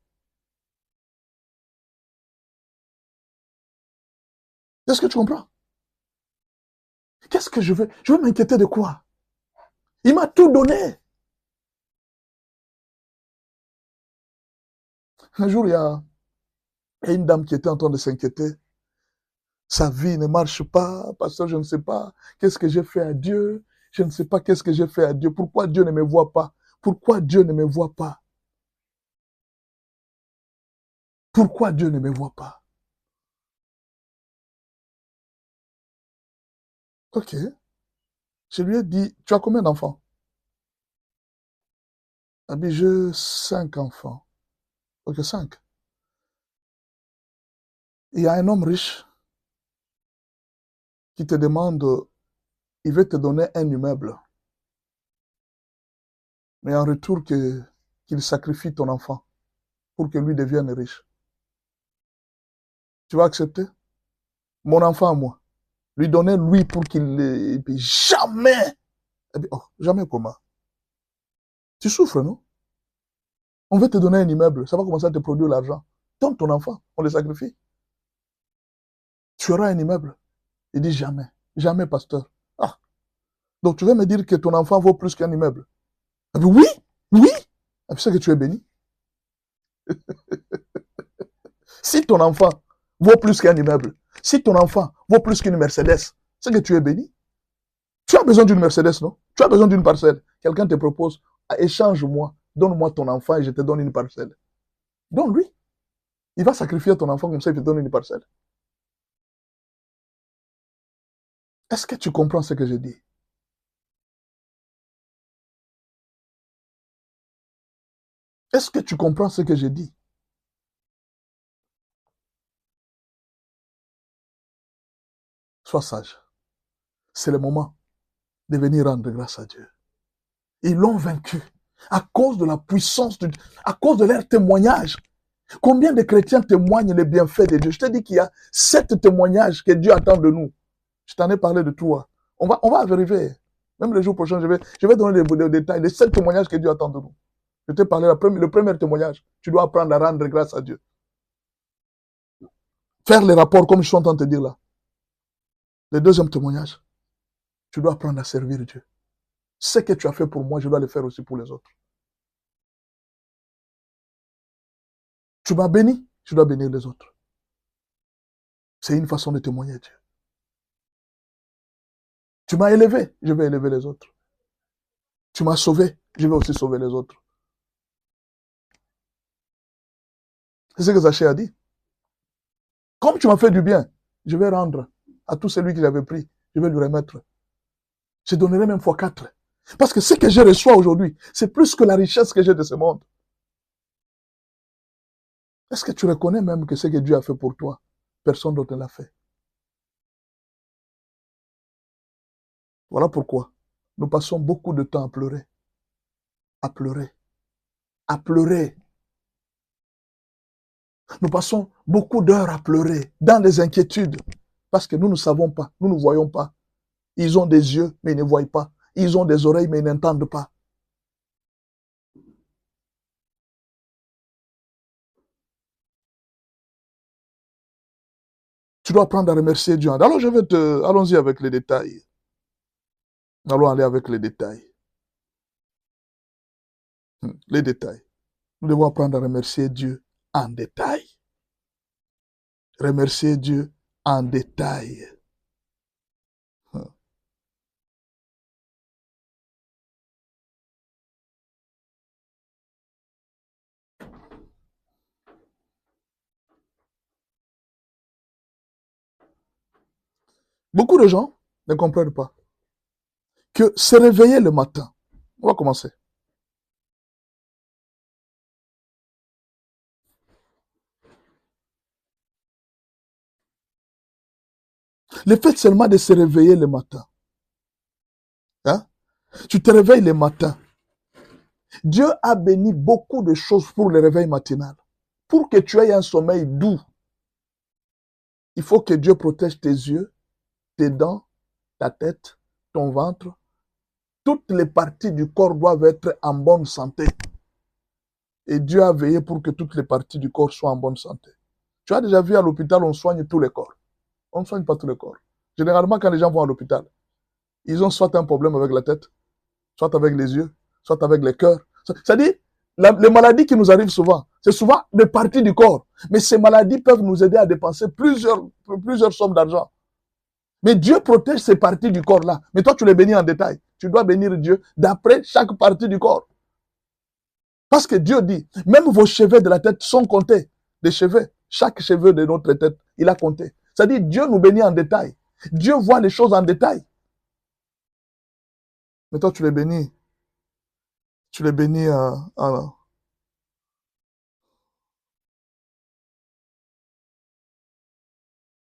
Est-ce que tu comprends? Qu'est-ce que je veux? Je veux m'inquiéter de quoi? Il m'a tout donné. Un jour, il y a une dame qui était en train de s'inquiéter. Sa vie ne marche pas, pasteur, je ne sais pas qu'est-ce que j'ai fait à Dieu. Je ne sais pas qu'est-ce que j'ai fait à Dieu. Pourquoi Dieu ne me voit pas? Pourquoi Dieu ne me voit pas? Pourquoi Dieu ne me voit pas? Ok. Je lui ai dit, tu as combien d'enfants? Elle a dit, j'ai 5 enfants. Ok, 5. Il y a un homme riche qui te demande, il veut te donner un immeuble, mais en retour qu'il sacrifie ton enfant pour que lui devienne riche. Tu vas accepter? Mon enfant à moi. Lui donner lui pour qu'il... Jamais! Elle dit, oh, jamais comment? Tu souffres, non? On veut te donner un immeuble, ça va commencer à te produire l'argent. Donne ton enfant, on le sacrifie. Tu auras un immeuble. Il dit jamais. Jamais, pasteur. Ah, donc tu veux me dire que ton enfant vaut plus qu'un immeuble? Elle dit, oui, oui. Et puis c'est que tu es béni. Si ton enfant vaut plus qu'un immeuble, si ton enfant vaut plus qu'une Mercedes, c'est que tu es béni. Tu as besoin d'une Mercedes, non? Tu as besoin d'une parcelle. Quelqu'un te propose, échange-moi, donne-moi ton enfant et je te donne une parcelle. Donne-lui. Il va sacrifier ton enfant comme ça, il te donne une parcelle. Est-ce que tu comprends ce que je dis? Est-ce que tu comprends ce que je dis? Sois sage. C'est le moment de venir rendre grâce à Dieu. Ils l'ont vaincu à cause de la puissance, à cause de leur témoignage. Combien de chrétiens témoignent les bienfaits de Dieu? Je te dis qu'il y a 7 témoignages que Dieu attend de nous. Je t'en ai parlé de toi. On va vérifier. Même le jour prochain, je vais donner les détails, les 7 témoignages que Dieu attend de nous. Je t'ai parlé, le premier témoignage. Tu dois apprendre à rendre grâce à Dieu. Faire les rapports comme je suis en train de te dire là. Le deuxième témoignage, tu dois apprendre à servir Dieu. Ce que tu as fait pour moi, je dois le faire aussi pour les autres. Tu m'as béni, je dois bénir les autres. C'est une façon de témoigner Dieu. Tu m'as élevé, je vais élever les autres. Tu m'as sauvé, je vais aussi sauver les autres. C'est ce que Zachée a dit. Comme tu m'as fait du bien, je vais rendre à tout celui que j'avais pris, je vais lui remettre. Je donnerai même fois 4. Parce que ce que je reçois aujourd'hui, c'est plus que la richesse que j'ai de ce monde. Est-ce que tu reconnais même que ce que Dieu a fait pour toi, personne d'autre ne l'a fait? Voilà pourquoi nous passons beaucoup de temps à pleurer, à pleurer, à pleurer. Nous passons beaucoup d'heures à pleurer, dans les inquiétudes, parce que nous ne savons pas, nous ne voyons pas. Ils ont des yeux, mais ils ne voient pas. Ils ont des oreilles, mais ils n'entendent pas. Tu dois apprendre à remercier Dieu. Alors allons-y avec les détails. Allons aller avec les détails. Les détails. Nous devons apprendre à remercier Dieu en détail. Remercier Dieu en détail. Beaucoup de gens ne comprennent pas que se réveiller le matin, On va commencer. Le fait seulement de se réveiller le matin. Hein? Tu te réveilles le matin. Dieu a béni beaucoup de choses pour le réveil matinal. Pour que tu aies un sommeil doux, il faut que Dieu protège tes yeux, tes dents, ta tête, ton ventre. Toutes les parties du corps doivent être en bonne santé. Et Dieu a veillé pour que toutes les parties du corps soient en bonne santé. Tu as déjà vu à l'hôpital, on soigne tous les corps. On ne soigne pas tous les corps. Généralement, quand les gens vont à l'hôpital, ils ont soit un problème avec la tête, soit avec les yeux, soit avec le cœur. C'est-à-dire, les maladies qui nous arrivent souvent, c'est souvent des parties du corps. Mais ces maladies peuvent nous aider à dépenser plusieurs sommes d'argent. Mais Dieu protège ces parties du corps-là. Mais toi, tu les bénis en détail. Tu dois bénir Dieu d'après chaque partie du corps. Parce que Dieu dit, même vos cheveux de la tête sont comptés. Les cheveux, chaque cheveu de notre tête, il a compté. C'est-à-dire, Dieu nous bénit en détail. Dieu voit les choses en détail. Mais toi, tu les bénis. Tu les bénis en...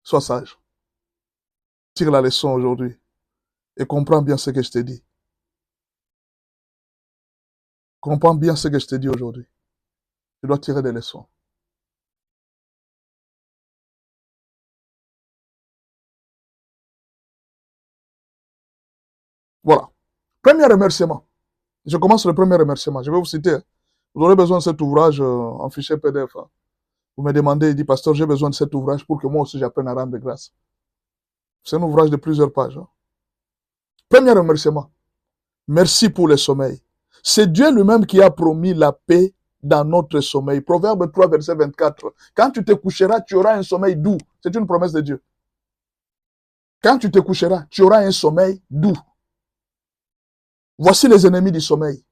Sois sage. Tire la leçon aujourd'hui et comprends bien ce que je te dis. Comprends bien ce que je te dis aujourd'hui. Tu dois tirer des leçons. Voilà. Premier remerciement. Je commence le premier remerciement. Je vais vous citer. Vous aurez besoin de cet ouvrage en fichier PDF. Hein. Vous me demandez, il dit, pasteur, j'ai besoin de cet ouvrage pour que moi aussi j'apprenne à rendre grâce. C'est un ouvrage de plusieurs pages. Hein. Premier remerciement. Merci pour le sommeil. C'est Dieu lui-même qui a promis la paix dans notre sommeil. Proverbe 3, verset 24. Quand tu te coucheras, tu auras un sommeil doux. C'est une promesse de Dieu. Quand tu te coucheras, tu auras un sommeil doux. Voici les ennemis du sommeil.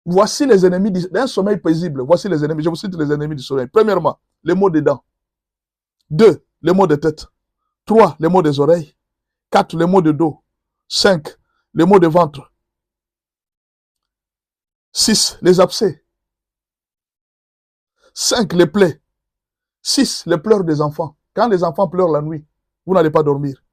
Voici les ennemis d'un sommeil paisible. Voici les ennemis. Je vous cite les ennemis du sommeil. Premièrement, les maux des dents. 2, les maux de tête. 3, les maux des oreilles. 4, les maux de dos. 5, les maux de ventre. 6, les abcès. 5, les plaies. 6, les pleurs des enfants. Quand les enfants pleurent la nuit, vous n'allez pas dormir.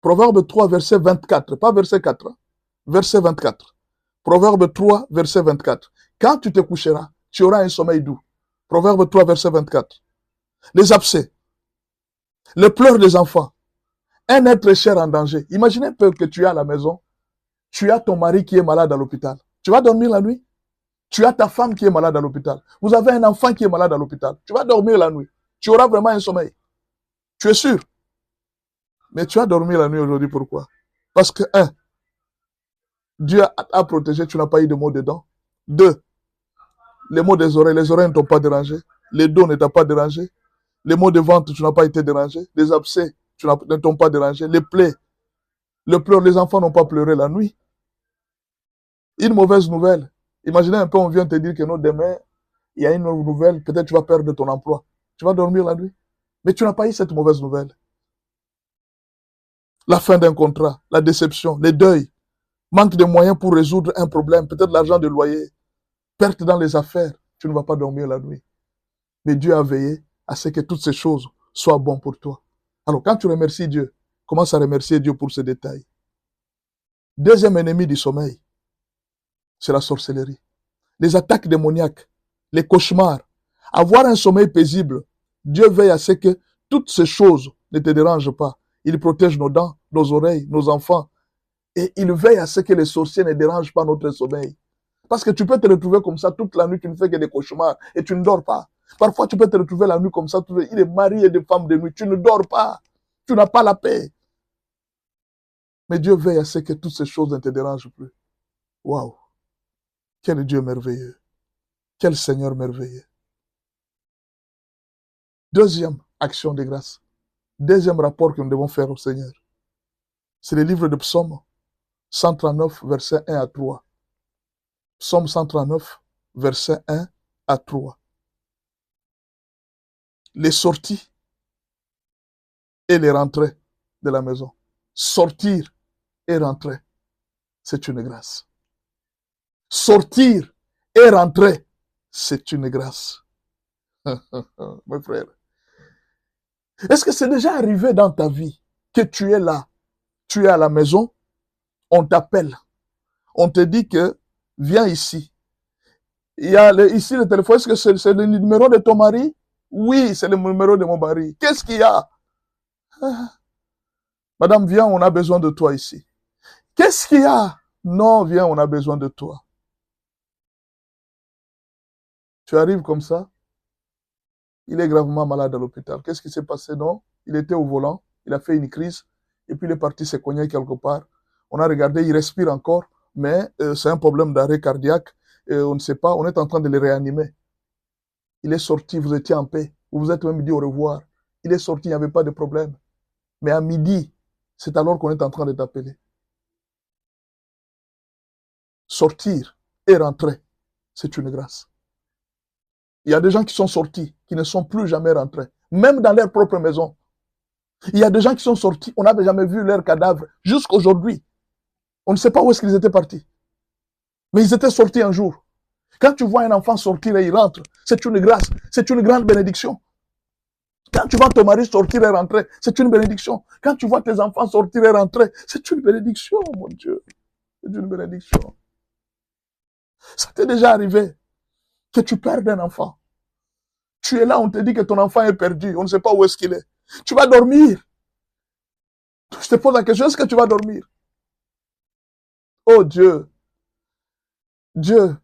Proverbe 3, verset 24. Pas verset 4. Hein? Verset 24. Proverbe 3, verset 24. Quand tu te coucheras, tu auras un sommeil doux. Proverbe 3, verset 24. Les abcès. Les pleurs des enfants. Un être cher en danger. Imaginez un peu que tu es à la maison. Tu as ton mari qui est malade à l'hôpital. Tu vas dormir la nuit? Tu as ta femme qui est malade à l'hôpital. Vous avez un enfant qui est malade à l'hôpital. Tu vas dormir la nuit. Tu auras vraiment un sommeil. Tu es sûr? Mais tu as dormi la nuit aujourd'hui, pourquoi? Parce que, 1, Dieu a protégé, tu n'as pas eu de maux dedans. 2, les maux des oreilles ne t'ont pas dérangé. Les dos ne t'ont pas dérangé. Les maux de ventre, tu n'as pas été dérangé. Les abcès, ne t'ont pas dérangé. Les plaies, le pleur, les enfants n'ont pas pleuré la nuit. Une mauvaise nouvelle. Imaginez un peu, on vient te dire que non, demain, il y a une nouvelle, peut-être tu vas perdre ton emploi. Tu vas dormir la nuit. Mais tu n'as pas eu cette mauvaise nouvelle. La fin d'un contrat, la déception, les deuils, manque de moyens pour résoudre un problème, peut-être l'argent de loyer, perte dans les affaires, tu ne vas pas dormir la nuit. Mais Dieu a veillé à ce que toutes ces choses soient bonnes pour toi. Alors, quand tu remercies Dieu, commence à remercier Dieu pour ces détails. Deuxième ennemi du sommeil, c'est la sorcellerie. Les attaques démoniaques, les cauchemars. Avoir un sommeil paisible, Dieu veille à ce que toutes ces choses ne te dérangent pas. Il protège nos dents, nos oreilles, nos enfants. Et il veille à ce que les sorciers ne dérangent pas notre sommeil. Parce que tu peux te retrouver comme ça toute la nuit, tu ne fais que des cauchemars et tu ne dors pas. Parfois, tu peux te retrouver la nuit comme ça, il est marié de femmes de nuit, tu ne dors pas. Tu n'as pas la paix. Mais Dieu veille à ce que toutes ces choses ne te dérangent plus. Waouh! Quel Dieu merveilleux! Quel Seigneur merveilleux! Deuxième action de grâce. Deuxième rapport que nous devons faire au Seigneur. C'est le livre de Psaume 139, versets 1 à 3. Psaume 139, versets 1 à 3. Les sorties et les rentrer de la maison. Sortir et rentrer, c'est une grâce. Sortir et rentrer, c'est une grâce. Mes frères, est-ce que c'est déjà arrivé dans ta vie que tu es là, tu es à la maison, on t'appelle, on te dit que viens ici. Il y a ici le téléphone, est-ce que c'est le numéro de ton mari? Oui, c'est le numéro de mon mari. Qu'est-ce qu'il y a? Madame, viens, on a besoin de toi ici. Qu'est-ce qu'il y a? Non, viens, on a besoin de toi. Tu arrives comme ça, il est gravement malade à l'hôpital. Qu'est-ce qui s'est passé? Non, il était au volant, il a fait une crise, et puis il est parti se cogner quelque part. On a regardé, il respire encore, mais c'est un problème d'arrêt cardiaque. On ne sait pas, on est en train de le réanimer. Il est sorti, vous étiez en paix. Vous vous êtes même dit au revoir. Il est sorti, il n'y avait pas de problème. Mais à midi, c'est alors qu'on est en train de t'appeler. Sortir et rentrer, c'est une grâce. Il y a des gens qui sont sortis, qui ne sont plus jamais rentrés, même dans leur propre maison. Il y a des gens qui sont sortis, on n'avait jamais vu leur cadavre, jusqu'aujourd'hui. On ne sait pas où est-ce qu'ils étaient partis. Mais ils étaient sortis un jour. Quand tu vois un enfant sortir et il rentre, c'est une grâce, c'est une grande bénédiction. Quand tu vois ton mari sortir et rentrer, c'est une bénédiction. Quand tu vois tes enfants sortir et rentrer, c'est une bénédiction, mon Dieu. C'est une bénédiction. Ça t'est déjà arrivé que tu perds un enfant. Tu es là, on te dit que ton enfant est perdu, on ne sait pas où est-ce qu'il est. Tu vas dormir. Je te pose la question, est-ce que tu vas dormir? Oh Dieu, Dieu,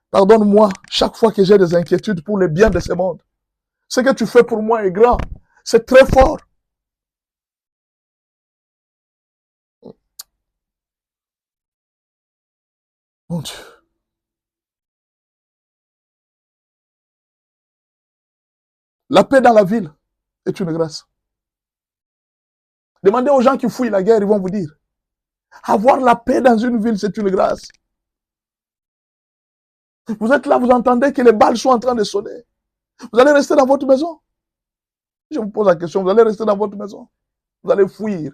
pardonne-moi chaque fois que j'ai des inquiétudes pour le bien de ce monde. Ce que tu fais pour moi est grand. C'est très fort. Mon Dieu. La paix dans la ville est une grâce. Demandez aux gens qui fouillent la guerre, ils vont vous dire. Avoir la paix dans une ville, c'est une grâce. Vous êtes là, vous entendez que les balles sont en train de sonner. Vous allez rester dans votre maison. Je vous pose la question, vous allez rester dans votre maison. Vous allez fuir.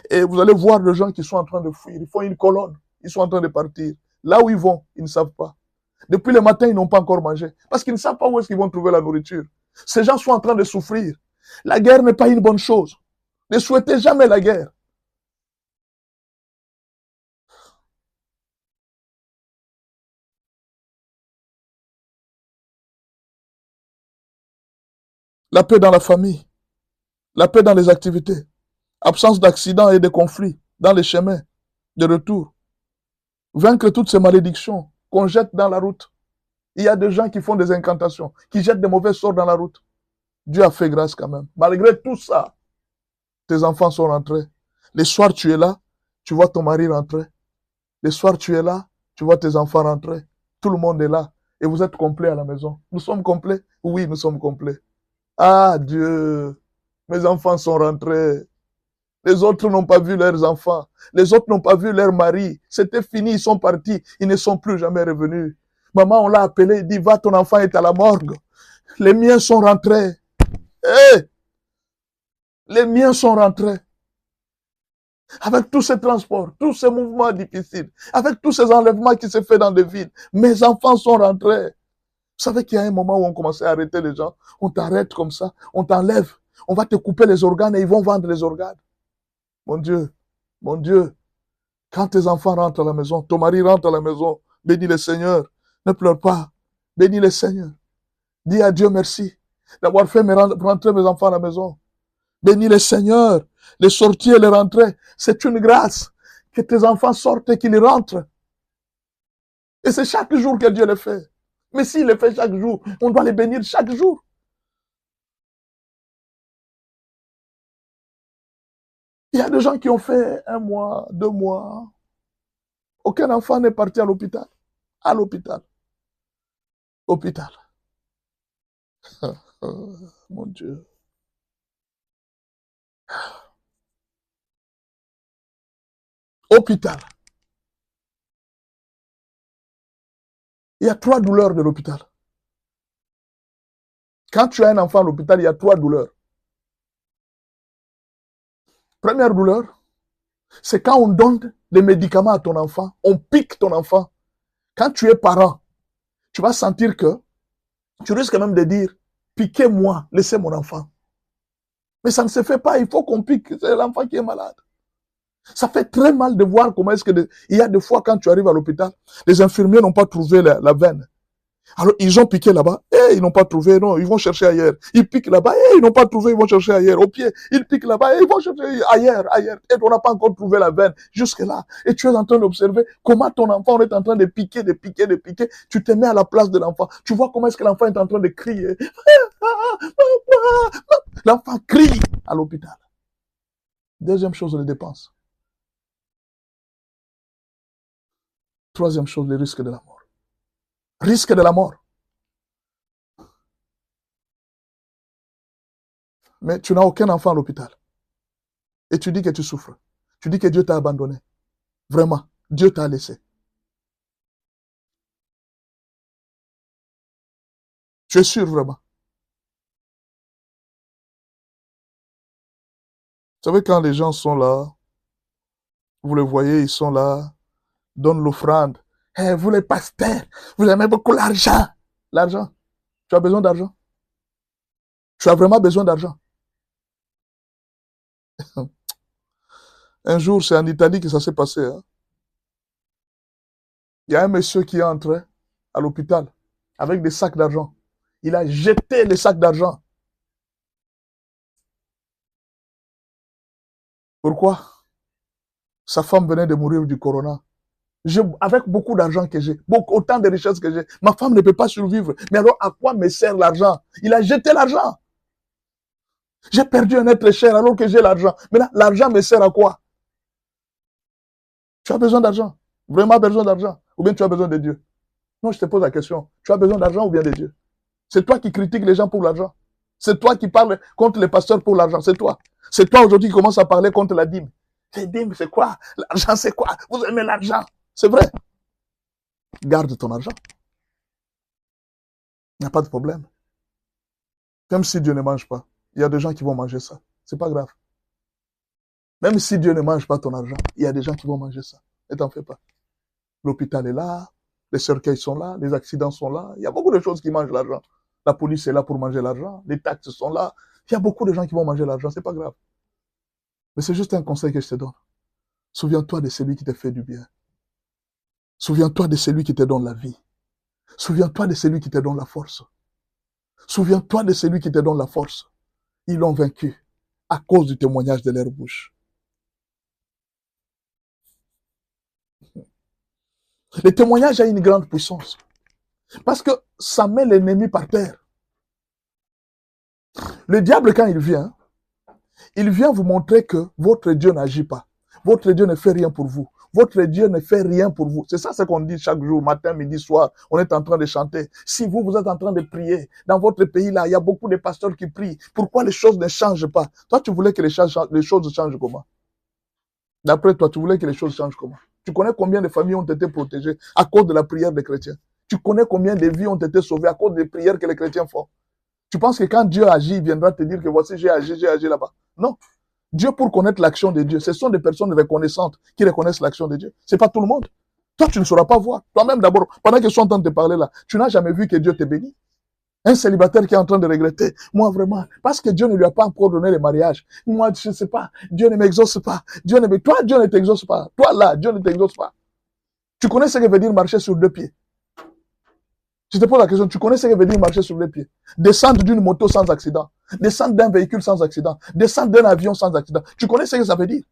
Et vous allez voir les gens qui sont en train de fuir. Ils font une colonne. Ils sont en train de partir. Là où ils vont, ils ne savent pas. Depuis le matin, ils n'ont pas encore mangé. Parce qu'ils ne savent pas où est-ce qu'ils vont trouver la nourriture. Ces gens sont en train de souffrir. La guerre n'est pas une bonne chose. Ne souhaitez jamais la guerre. La paix dans la famille. La paix dans les activités. Absence d'accidents et de conflits dans les chemins de retour. Vaincre toutes ces malédictions qu'on jette dans la route. Il y a des gens qui font des incantations, qui jettent des mauvais sorts dans la route. Dieu a fait grâce quand même. Malgré tout ça, tes enfants sont rentrés. Les soirs, tu es là, tu vois ton mari rentrer. Les soirs, tu es là, tu vois tes enfants rentrer. Tout le monde est là. Et vous êtes complets à la maison. Nous sommes complets? Oui, nous sommes complets. Ah Dieu, mes enfants sont rentrés. Les autres n'ont pas vu leurs enfants. Les autres n'ont pas vu leur mari. C'était fini, ils sont partis. Ils ne sont plus jamais revenus. Maman, on l'a appelé, il dit, va, ton enfant est à la morgue. Les miens sont rentrés. Hey! Les miens sont rentrés. Avec tous ces transports, tous ces mouvements difficiles, avec tous ces enlèvements qui se font dans des villes, mes enfants sont rentrés. Vous savez qu'il y a un moment où on commençait à arrêter les gens. On t'arrête comme ça, on t'enlève. On va te couper les organes et ils vont vendre les organes. Mon Dieu, quand tes enfants rentrent à la maison, ton mari rentre à la maison, bénis le Seigneur, ne pleure pas, bénis le Seigneur. Dis à Dieu merci d'avoir fait rentrer mes enfants à la maison. Bénis le Seigneur, les sorties et les rentrées, c'est une grâce que tes enfants sortent et qu'ils rentrent. Et c'est chaque jour que Dieu le fait. Mais s'il le fait chaque jour, on doit les bénir chaque jour. Il y a des gens qui ont fait 1 mois, 2 mois. Aucun enfant n'est parti à l'hôpital. À l'hôpital. Hôpital. Mon Dieu. Hôpital. Il y a 3 douleurs de l'hôpital. Quand tu as un enfant à l'hôpital, il y a 3 douleurs. Première douleur, c'est quand on donne des médicaments à ton enfant, on pique ton enfant. Quand tu es parent, tu vas sentir que tu risques même de dire, piquez-moi, laissez mon enfant. Mais ça ne se fait pas, il faut qu'on pique, c'est l'enfant qui est malade. Ça fait très mal de voir comment est-ce que... Il y a des fois quand tu arrives à l'hôpital, les infirmiers n'ont pas trouvé la veine. Alors, ils ont piqué là-bas, et ils n'ont pas trouvé, non, ils vont chercher ailleurs. Ils piquent là-bas, et ils n'ont pas trouvé, ils vont chercher ailleurs. Au pied, ils piquent là-bas, et ils vont chercher ailleurs. Et on n'a pas encore trouvé la veine jusque-là. Et tu es en train d'observer comment ton enfant est en train de piquer. Tu te mets à la place de l'enfant. Tu vois comment est-ce que l'enfant est en train de crier. L'enfant crie à l'hôpital. Deuxième chose, les dépenses. Troisième chose, le risque de la mort. Risque de la mort. Mais tu n'as aucun enfant à l'hôpital. Et tu dis que tu souffres. Tu dis que Dieu t'a abandonné. Vraiment, Dieu t'a laissé. Tu es sûr vraiment? Vous savez, quand les gens sont là, vous les voyez, ils sont là, donnent l'offrande. Hey, vous les pasteurs, vous aimez beaucoup l'argent. L'argent. Tu as besoin d'argent? Tu as vraiment besoin d'argent? Un jour, c'est en Italie que ça s'est passé. Hein. Il y a un monsieur qui est entré à l'hôpital avec des sacs d'argent. Il a jeté les sacs d'argent. Pourquoi? Sa femme venait de mourir du corona. Avec beaucoup d'argent que j'ai, autant de richesses que j'ai, ma femme ne peut pas survivre. Mais alors, à quoi me sert l'argent? Il a jeté l'argent. J'ai perdu un être cher alors que j'ai l'argent. Maintenant, l'argent me sert à quoi? Tu as besoin d'argent? Vraiment besoin d'argent? Ou bien tu as besoin de Dieu? Non, je te pose la question. Tu as besoin d'argent ou bien de Dieu? C'est toi qui critiques les gens pour l'argent. C'est toi qui parles contre les pasteurs pour l'argent. C'est toi. C'est toi aujourd'hui qui commence à parler contre la dîme. La dîme, c'est quoi? L'argent, c'est quoi? Vous aimez l'argent? C'est vrai. Garde ton argent. Il n'y a pas de problème. Même si Dieu ne mange pas, il y a des gens qui vont manger ça. C'est pas grave. Même si Dieu ne mange pas ton argent, il y a des gens qui vont manger ça. Ne t'en fais pas. L'hôpital est là, les cercueils sont là, les accidents sont là. Il y a beaucoup de choses qui mangent l'argent. La police est là pour manger l'argent, les taxes sont là. Il y a beaucoup de gens qui vont manger l'argent, c'est pas grave. Mais c'est juste un conseil que je te donne. Souviens-toi de celui qui t'a fait du bien. Souviens-toi de celui qui te donne la vie. Souviens-toi de celui qui te donne la force. Souviens-toi de celui qui te donne la force. Ils l'ont vaincu à cause du témoignage de leur bouche. Le témoignage a une grande puissance. Parce que ça met l'ennemi par terre. Le diable, quand il vient vous montrer que votre Dieu n'agit pas. Votre Dieu ne fait rien pour vous. Votre Dieu ne fait rien pour vous. C'est ça ce qu'on dit chaque jour, matin, midi, soir. On est en train de chanter. Si vous êtes en train de prier, dans votre pays-là, il y a beaucoup de pasteurs qui prient. Pourquoi les choses ne changent pas? Toi, tu voulais que les choses changent comment? D'après toi, tu voulais que les choses changent comment? Tu connais combien de familles ont été protégées à cause de la prière des chrétiens? Tu connais combien de vies ont été sauvées à cause des prières que les chrétiens font? Tu penses que quand Dieu agit, il viendra te dire que voici, j'ai agi là-bas. Non. Dieu, pour connaître l'action de Dieu, ce sont des personnes reconnaissantes qui reconnaissent l'action de Dieu. C'est pas tout le monde. Toi, tu ne sauras pas voir. Toi-même, d'abord, pendant que je suis en train de te parler là, tu n'as jamais vu que Dieu te bénit. Un célibataire qui est en train de regretter, moi vraiment, parce que Dieu ne lui a pas encore donné le mariage. Moi, je ne sais pas, Dieu ne m'exauce pas. Toi, Dieu ne t'exauce pas. Toi là, Dieu ne t'exauce pas. Tu connais ce que veut dire marcher sur deux pieds? Je te pose la question, tu connais ce que veut dire marcher sur les pieds? Descendre d'une moto sans accident, descendre d'un véhicule sans accident, descendre d'un avion sans accident. Tu connais ce que ça veut dire?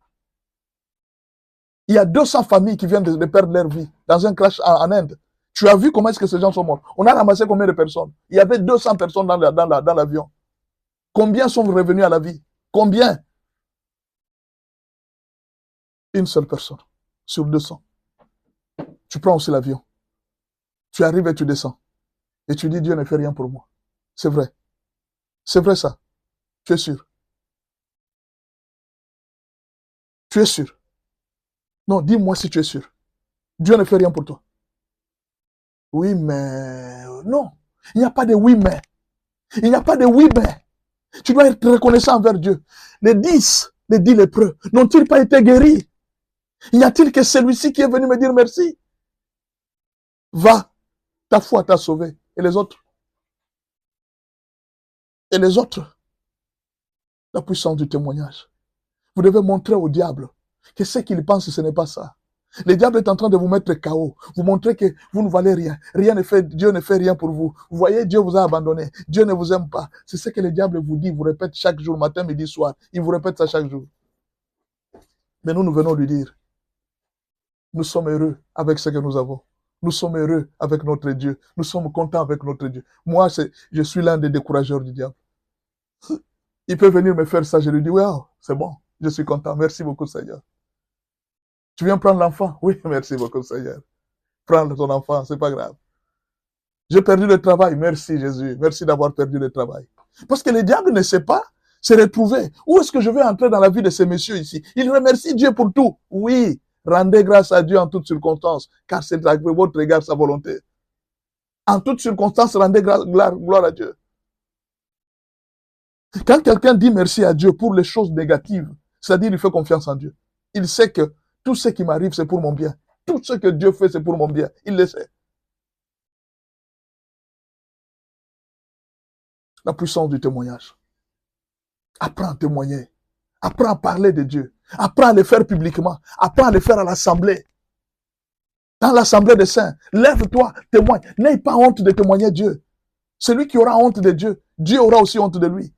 Il y a 200 familles qui viennent de perdre leur vie dans un crash en Inde. Tu as vu comment est-ce que ces gens sont morts? On a ramassé combien de personnes? Il y avait 200 personnes dans l'avion. Combien sont revenus à la vie? Combien? Une seule personne sur 200. Tu prends aussi l'avion. Tu arrives et tu descends. Et tu dis, Dieu ne fait rien pour moi. C'est vrai. C'est vrai ça. Tu es sûr? Tu es sûr? Non, dis-moi si tu es sûr. Dieu ne fait rien pour toi. Oui, mais... Non. Il n'y a pas de oui, mais. Il n'y a pas de oui, mais. Tu dois être reconnaissant envers Dieu. Les les 10 lépreux n'ont-ils pas été guéris? Y a-t-il que celui-ci qui est venu me dire merci? Va, ta foi t'a sauvé. Et les autres? Et les autres? La puissance du témoignage. Vous devez montrer au diable que ce qu'il pense, ce n'est pas ça. Le diable est en train de vous mettre KO. Vous montrez que vous ne valez rien. Rien ne fait, Dieu ne fait rien pour vous. Vous voyez, Dieu vous a abandonné. Dieu ne vous aime pas. C'est ce que le diable vous dit, vous répète chaque jour, matin, midi, soir. Il vous répète ça chaque jour. Mais nous venons lui dire, nous sommes heureux avec ce que nous avons. Nous sommes heureux avec notre Dieu. Nous sommes contents avec notre Dieu. Moi, je suis l'un des décourageurs du diable. Il peut venir me faire ça. Je lui dis, wow, c'est bon. Je suis content. Merci beaucoup, Seigneur. Tu viens prendre l'enfant? Oui, merci beaucoup, Seigneur. Prends ton enfant, c'est pas grave. J'ai perdu le travail. Merci, Jésus. Merci d'avoir perdu le travail. Parce que le diable ne sait pas se retrouver. Où est-ce que je vais entrer dans la vie de ces messieurs ici? Il remercie Dieu pour tout. Oui, rendez grâce à Dieu en toutes circonstances, car c'est à votre égard sa volonté. En toutes circonstances, rendez gloire à Dieu. Quand quelqu'un dit merci à Dieu pour les choses négatives, c'est-à-dire il fait confiance en Dieu. Il sait que tout ce qui m'arrive, c'est pour mon bien. Tout ce que Dieu fait, c'est pour mon bien. Il le sait. La puissance du témoignage. Apprends à témoigner. Apprends à parler de Dieu. Apprends à le faire publiquement. Apprends à le faire à l'assemblée. Dans l'assemblée des saints. Lève-toi, témoigne. N'aie pas honte de témoigner Dieu. Celui qui aura honte de Dieu, Dieu aura aussi honte de lui.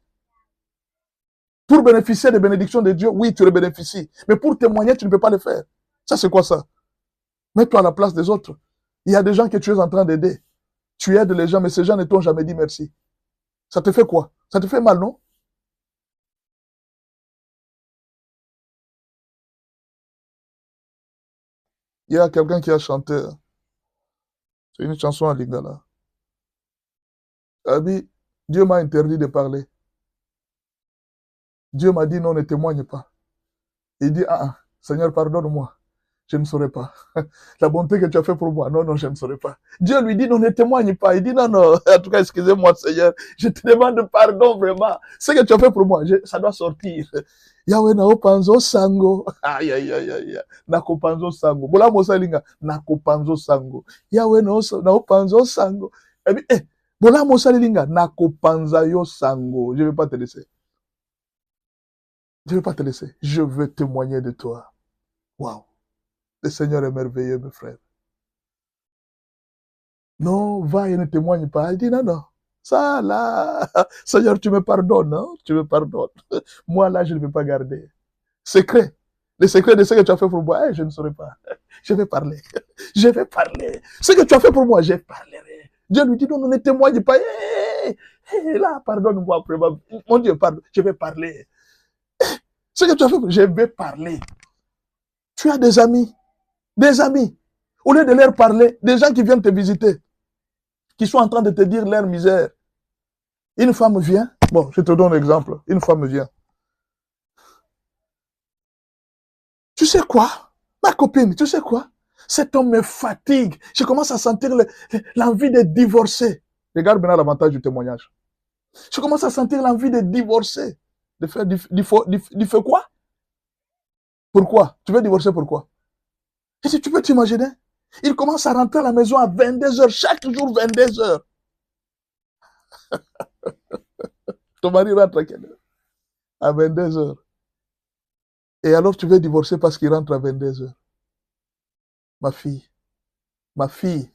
Pour bénéficier des bénédictions de Dieu, oui, tu le bénéficies. Mais pour témoigner, tu ne peux pas le faire. Ça, c'est quoi ça? Mets-toi à la place des autres. Il y a des gens que tu es en train d'aider. Tu aides les gens, mais ces gens ne t'ont jamais dit merci. Ça te fait quoi? Ça te fait mal, non? Il y a quelqu'un qui a chanté. C'est une chanson à Lingala. Abi, Dieu m'a interdit de parler. Dieu m'a dit non, ne témoigne pas. Il dit, Seigneur, pardonne-moi. Je ne saurais pas. La bonté que tu as fait pour moi, non, je ne saurais pas. Dieu lui dit, non, ne témoigne pas. Il dit, non, en tout cas, excusez-moi, Seigneur, je te demande pardon, vraiment. Ce que tu as fait pour moi, ça doit sortir. Yahweh na opanzo sango. Aïe, aïe, aïe, aïe. Nakopanzo sango. Bola mosa linga. Nakopanzo sango. Yahweh na opanzo sango. Eh bien, bola mosa linga. Nakopanza yo sango. Je ne vais pas te laisser. Je ne vais pas te laisser. Je veux témoigner de toi. Waouh. Le Seigneur est merveilleux, mes frères. Non, va et ne témoigne pas. Il dit, non. Ça, là, Seigneur, tu me pardonnes, hein? Tu me pardonnes. Moi, là, je ne vais pas garder. Secret. Le secret de ce que tu as fait pour moi, je ne saurais pas. Je vais parler. Je vais parler. Ce que tu as fait pour moi, je parlerai. Dieu lui dit, non, ne témoigne pas. Là, pardonne-moi. Mon Dieu, pardon. Je vais parler. Ce que tu as fait, je vais parler. Tu as des amis. Des amis. Au lieu de leur parler, des gens qui viennent te visiter, qui sont en train de te dire leur misère. Une femme vient. Bon, je te donne un exemple. Une femme vient. Tu sais quoi? Ma copine, tu sais quoi? Cet homme me fatigue. Je commence à sentir l'envie de divorcer. Regarde maintenant l'avantage du témoignage. Je commence à sentir l'envie de divorcer. De faire du feu quoi? Pourquoi? Tu veux divorcer pourquoi? Et si tu peux t'imaginer, il commence à rentrer à la maison à 22h, chaque jour 22h. Ton mari rentre à quelle heure? À 22h. Et alors tu veux divorcer parce qu'il rentre à 22h. Ma fille,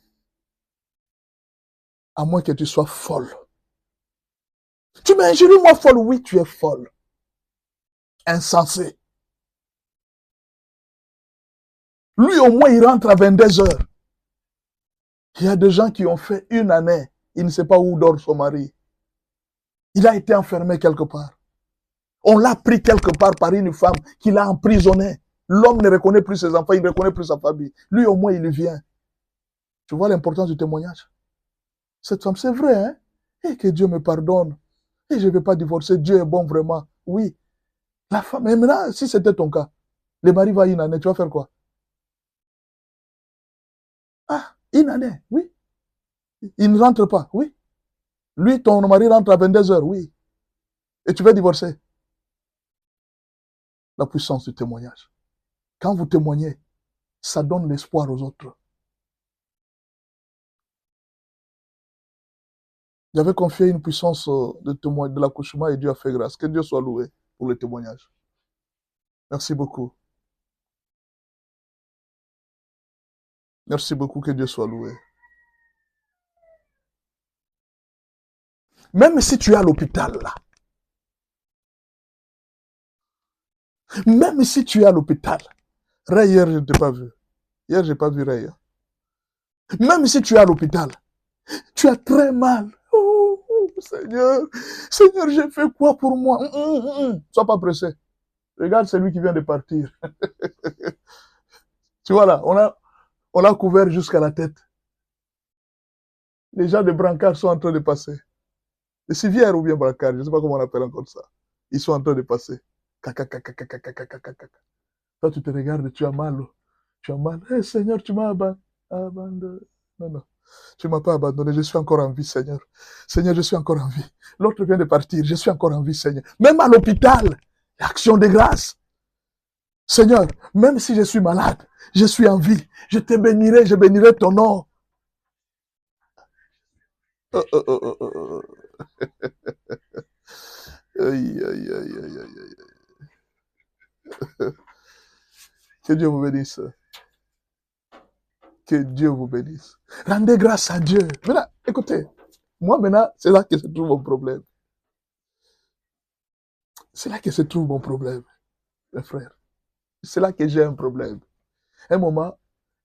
à moins que tu sois folle. Tu m'injures, moi folle? Oui, tu es folle. Insensé. Lui, au moins, il rentre à 22h. Il y a des gens qui ont fait une année. Il ne sait pas où dort son mari. Il a été enfermé quelque part. On l'a pris quelque part par une femme qui l'a emprisonné. L'homme ne reconnaît plus ses enfants, il ne reconnaît plus sa famille. Lui, au moins, il vient. Tu vois l'importance du témoignage? Cette femme, c'est vrai, hein? Et que Dieu me pardonne. Et je ne vais pas divorcer. Dieu est bon vraiment. Oui. La femme, mais maintenant, si c'était ton cas, le mari va une année, tu vas faire quoi? Ah, une année, oui. Il ne rentre pas, oui. Lui, ton mari rentre à 22h, oui. Et tu veux divorcer. la puissance du témoignage. Quand vous témoignez, ça donne l'espoir aux autres. J'avais confié une puissance de l'accouchement et Dieu a fait grâce. Que Dieu soit loué pour le témoignage. Merci beaucoup. Merci beaucoup, que Dieu soit loué. Même si tu es à l'hôpital, là, même si tu es à l'hôpital, Ray, hier, je ne t'ai pas vu. Hier, je n'ai pas vu Ray. Même si tu es à l'hôpital, tu as très mal. Oh, Seigneur, Seigneur, j'ai fait quoi pour moi? Sois pas pressé. Regarde celui qui vient de partir. Tu vois là, on l'a couvert jusqu'à la tête. Les gens de brancard sont en train de passer. Les civières ou bien brancard, je ne sais pas comment on appelle encore ça. Ils sont en train de passer. Toi, tu te regardes, tu as mal. Tu as mal. Hey, Seigneur, tu m'as abandonné. Non, non. Tu ne m'as pas abandonné, je suis encore en vie, Seigneur. Seigneur, je suis encore en vie. L'autre vient de partir, je suis encore en vie, Seigneur. Même à l'hôpital, l'action de grâce. Seigneur, même si je suis malade, je suis en vie. Je te bénirai, je bénirai ton nom. Aïe, aïe, aïe, aïe, aïe. Que Dieu vous bénisse. Que Dieu vous bénisse. Rendez grâce à Dieu. Maintenant, écoutez, moi maintenant, c'est là que se trouve mon problème. C'est là que se trouve mon problème, mes frères. C'est là que j'ai un problème. À un moment,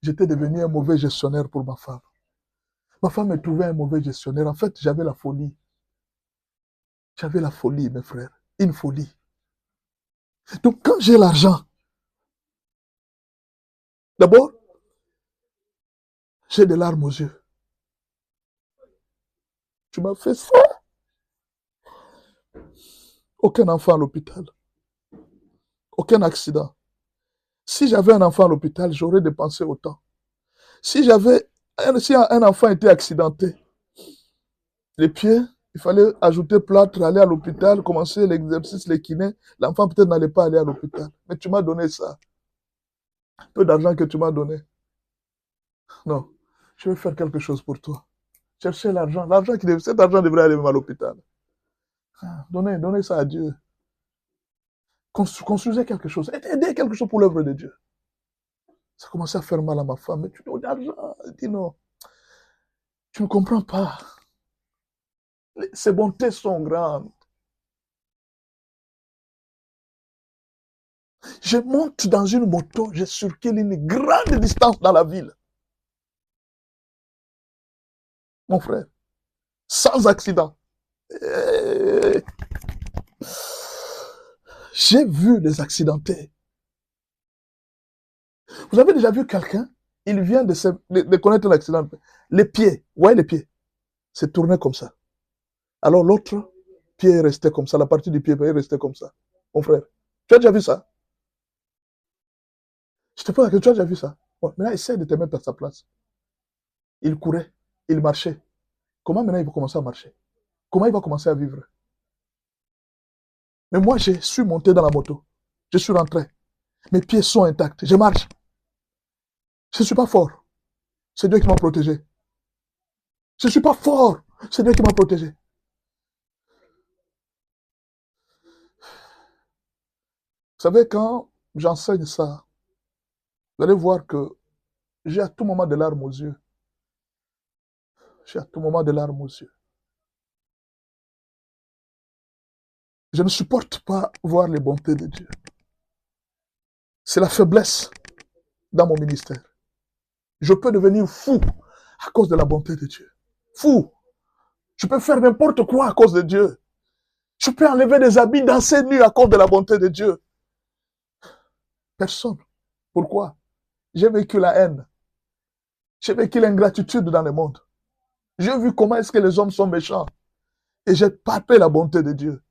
j'étais devenu un mauvais gestionnaire pour ma femme. Ma femme me trouvait un mauvais gestionnaire. En fait, j'avais la folie. J'avais la folie, mes frères. Une folie. Donc, quand j'ai l'argent, d'abord, j'ai des larmes aux yeux. Tu m'as fait ça. Aucun enfant à l'hôpital. Aucun accident. Si j'avais un enfant à l'hôpital, j'aurais dépensé autant. Si un enfant était accidenté, les pieds, il fallait ajouter plâtre, aller à l'hôpital, commencer l'exercice, les kinés. L'enfant peut-être n'allait pas aller à l'hôpital. Mais tu m'as donné ça. Peu d'argent que tu m'as donné. Non, je vais faire quelque chose pour toi. Chercher l'argent. Cet argent devrait aller même à l'hôpital. Donnez ça à Dieu. Construisez quelque chose. Aidez quelque chose pour l'œuvre de Dieu. Ça commençait à faire mal à ma femme. Mais tu donnes l'argent. Elle dit non. Tu ne comprends pas. Ses bontés sont grandes. Je monte dans une moto, je circule une grande distance dans la ville. Mon frère, sans accident. J'ai vu les accidentés. Vous avez déjà vu quelqu'un, il vient de connaître l'accident. Les pieds, vous voyez les pieds, c'est tourné comme ça. Alors l'autre pied est resté comme ça, la partie du pied est restée comme ça. Mon frère, tu as déjà vu ça? Je te pose la question, tu as déjà vu ça? Bon, maintenant, essaie de te mettre à sa place. Il courait, il marchait. Comment maintenant il va commencer à marcher? Comment il va commencer à vivre? Mais moi, je suis monté dans la moto. Je suis rentré. Mes pieds sont intacts. Je marche. Je ne suis pas fort. C'est Dieu qui m'a protégé. Je ne suis pas fort. C'est Dieu qui m'a protégé. Vous savez, quand j'enseigne ça, vous allez voir que j'ai à tout moment des larmes aux yeux. J'ai à tout moment des larmes aux yeux. Je ne supporte pas voir les bontés de Dieu. C'est la faiblesse dans mon ministère. Je peux devenir fou à cause de la bonté de Dieu. Fou. Je peux faire n'importe quoi à cause de Dieu. Je peux enlever des habits, danser nu à cause de la bonté de Dieu. Personne. Pourquoi? J'ai vécu la haine. J'ai vécu l'ingratitude dans le monde. J'ai vu comment est-ce que les hommes sont méchants. Et j'ai palpé la bonté de Dieu.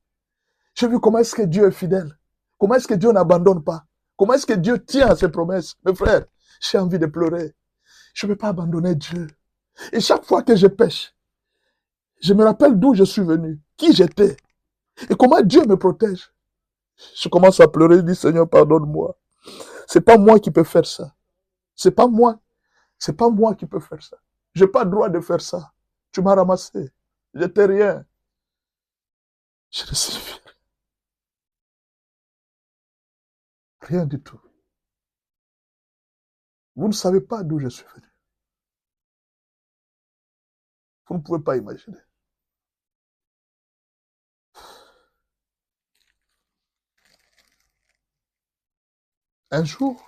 J'ai vu comment est-ce que Dieu est fidèle. Comment est-ce que Dieu n'abandonne pas. Comment est-ce que Dieu tient à ses promesses. Mes frères, j'ai envie de pleurer. Je ne peux pas abandonner Dieu. Et chaque fois que je pêche, je me rappelle d'où je suis venu, qui j'étais, et comment Dieu me protège. Je commence à pleurer, je dis, Seigneur, pardonne-moi. C'est pas moi qui peux faire ça. C'est pas moi. C'est pas moi qui peux faire ça. J'ai pas le droit de faire ça. Tu m'as ramassé. J'étais rien. Je ne sais rien du tout. Vous ne savez pas d'où je suis venu. Vous ne pouvez pas imaginer. Un jour,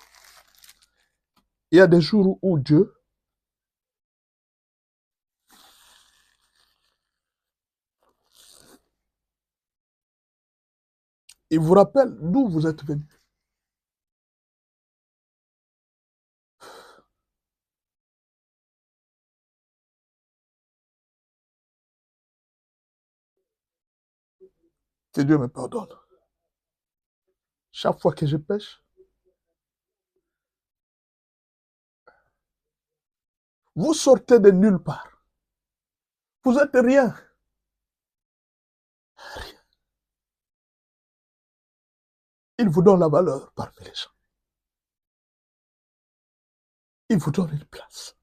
il y a des jours où Dieu, il vous rappelle d'où vous êtes venu. Que Dieu me pardonne. Chaque fois que je pêche, vous sortez de nulle part. Vous êtes rien. Il vous donne la valeur parmi les gens. Il vous donne une place.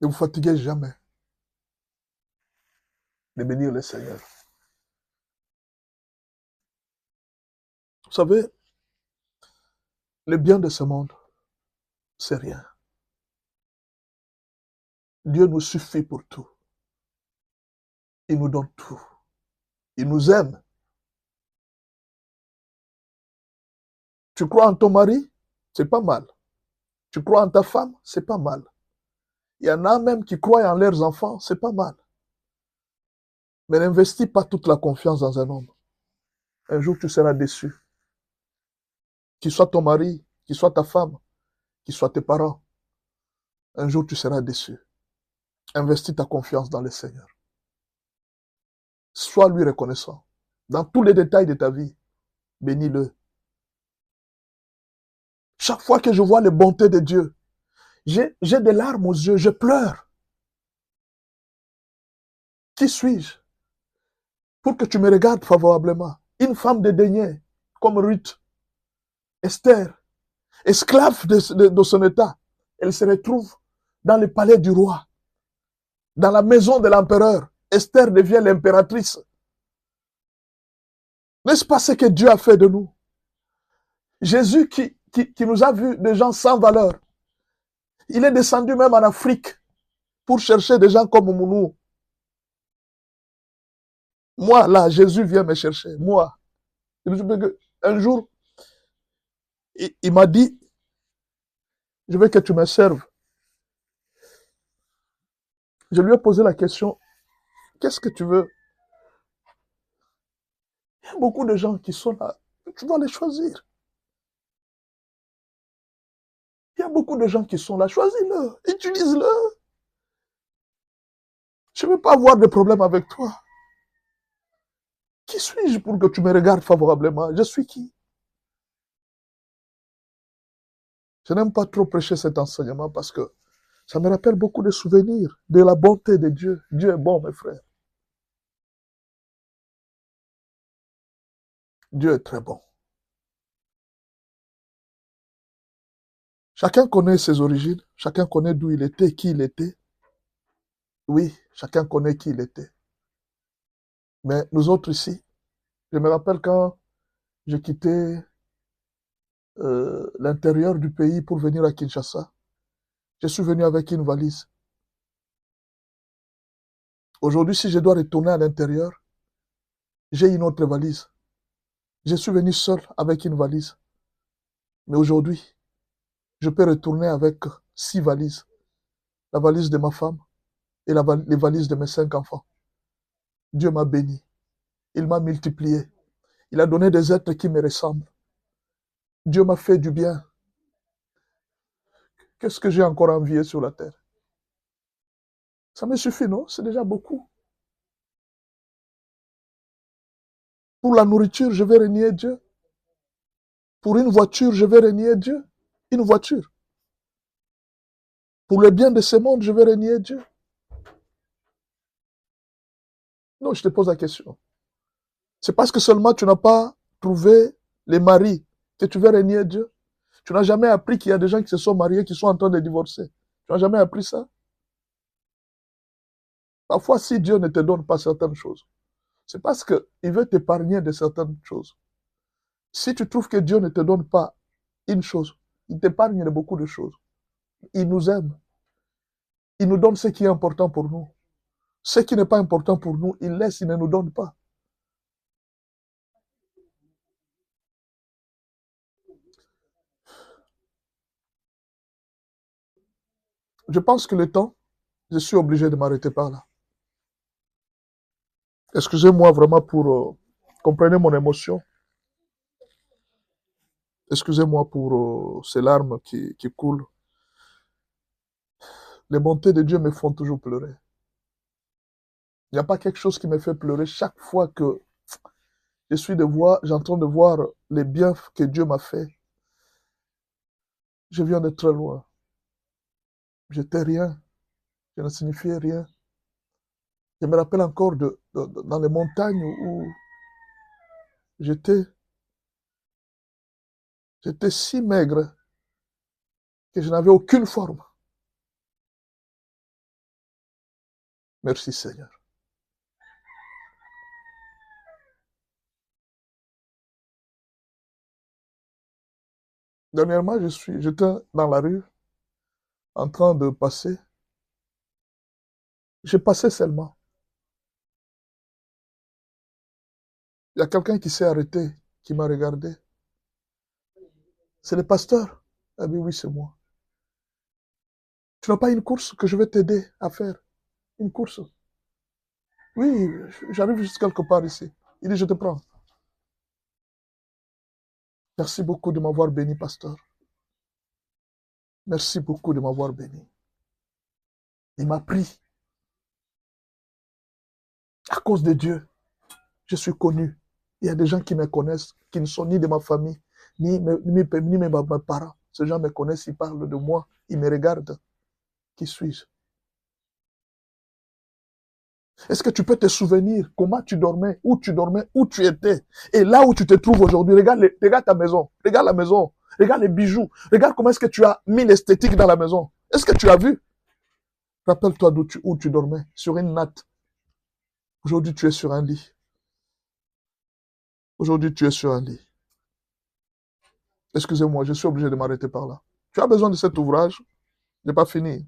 Ne vous fatiguez jamais de bénir le Seigneur. Vous savez, le bien de ce monde, c'est rien. Dieu nous suffit pour tout. Il nous donne tout. Il nous aime. Tu crois en ton mari? C'est pas mal. Tu crois en ta femme? C'est pas mal. Il y en a même qui croient en leurs enfants, c'est pas mal. Mais n'investis pas toute la confiance dans un homme. Un jour, tu seras déçu. Qu'il soit ton mari, qu'il soit ta femme, qu'il soit tes parents. Un jour, tu seras déçu. Investis ta confiance dans le Seigneur. Sois lui reconnaissant. Dans tous les détails de ta vie, bénis-le. Chaque fois que je vois les bontés de Dieu, j'ai des larmes aux yeux, je pleure. Qui suis-je pour que tu me regardes favorablement? Une femme dédaignée, comme Ruth, Esther, esclave de son état. Elle se retrouve dans le palais du roi, dans la maison de l'empereur. Esther devient l'impératrice. N'est-ce pas ce que Dieu a fait de nous? Jésus qui nous a vus des gens sans valeur. Il est descendu même en Afrique pour chercher des gens comme nous. Moi, là, Jésus vient me chercher. Moi. Un jour, il m'a dit, je veux que tu me serves. Je lui ai posé la question, qu'est-ce que tu veux? Il y a beaucoup de gens qui sont là. Tu dois les choisir. Il y a beaucoup de gens qui sont là. Choisis-le. Utilise-le. Je ne veux pas avoir de problème avec toi. Qui suis-je pour que tu me regardes favorablement? Je suis qui? Je n'aime pas trop prêcher cet enseignement parce que ça me rappelle beaucoup de souvenirs de la bonté de Dieu. Dieu est bon, mes frères. Dieu est très bon. Chacun connaît ses origines, chacun connaît d'où il était, qui il était. Oui, chacun connaît qui il était. Mais nous autres ici, je me rappelle quand j'ai quitté l'intérieur du pays pour venir à Kinshasa, je suis venu avec une valise. Aujourd'hui, si je dois retourner à l'intérieur, j'ai une autre valise. Je suis venu seul avec une valise. Mais aujourd'hui, je peux retourner avec 6 valises. La valise de ma femme et les valises de mes 5 enfants. Dieu m'a béni. Il m'a multiplié. Il a donné des êtres qui me ressemblent. Dieu m'a fait du bien. Qu'est-ce que j'ai encore envié sur la terre? Ça me suffit, non? C'est déjà beaucoup. Pour la nourriture, je vais renier Dieu. Pour une voiture, je vais renier Dieu. Une voiture. Pour le bien de ce monde, je vais renier Dieu. Non, je te pose la question. C'est parce que seulement tu n'as pas trouvé les maris que tu veux renier Dieu. Tu n'as jamais appris qu'il y a des gens qui se sont mariés, qui sont en train de divorcer. Tu n'as jamais appris ça. Parfois, si Dieu ne te donne pas certaines choses, c'est parce qu'il veut t'épargner de certaines choses. Si tu trouves que Dieu ne te donne pas une chose, il t'épargne de beaucoup de choses. Il nous aime. Il nous donne ce qui est important pour nous. Ce qui n'est pas important pour nous, il laisse, il ne nous donne pas. Je pense que le temps, je suis obligé de m'arrêter par là. Excusez-moi vraiment pour... comprenez mon émotion. Excusez-moi pour ces larmes qui coulent. Les bontés de Dieu me font toujours pleurer. Il n'y a pas quelque chose qui me fait pleurer chaque fois que j'entends de voir les biens que Dieu m'a fait. Je viens de très loin. J'étais rien. Je ne signifiais rien. Je me rappelle encore dans les montagnes où j'étais si maigre que je n'avais aucune forme. Merci Seigneur. Dernièrement, j'étais dans la rue en train de passer. J'ai passé seulement. Il y a quelqu'un qui s'est arrêté, qui m'a regardé. C'est le pasteur. Ah oui, oui, c'est moi. Tu n'as pas une course que je vais t'aider à faire? Une course? Oui, j'arrive juste quelque part ici. Il dit, je te prends. Merci beaucoup de m'avoir béni, pasteur. Merci beaucoup de m'avoir béni. Il m'a pris. À cause de Dieu, je suis connu. Il y a des gens qui me connaissent, qui ne sont ni de ma famille, ni mes parents. Ces gens me connaissent, ils parlent de moi, ils me regardent. Qui suis-je? Est-ce que tu peux te souvenir comment tu dormais, où tu étais? Et là où tu te trouves aujourd'hui, regarde ta maison, regarde la maison, regarde les bijoux, regarde comment est-ce que tu as mis l'esthétique dans la maison. Est-ce que tu as vu? Rappelle-toi où tu dormais, sur une natte. Aujourd'hui, tu es sur un lit. Aujourd'hui, tu es sur un lit. Excusez-moi, je suis obligé de m'arrêter par là. Tu as besoin de cet ouvrage? Je n'ai pas fini.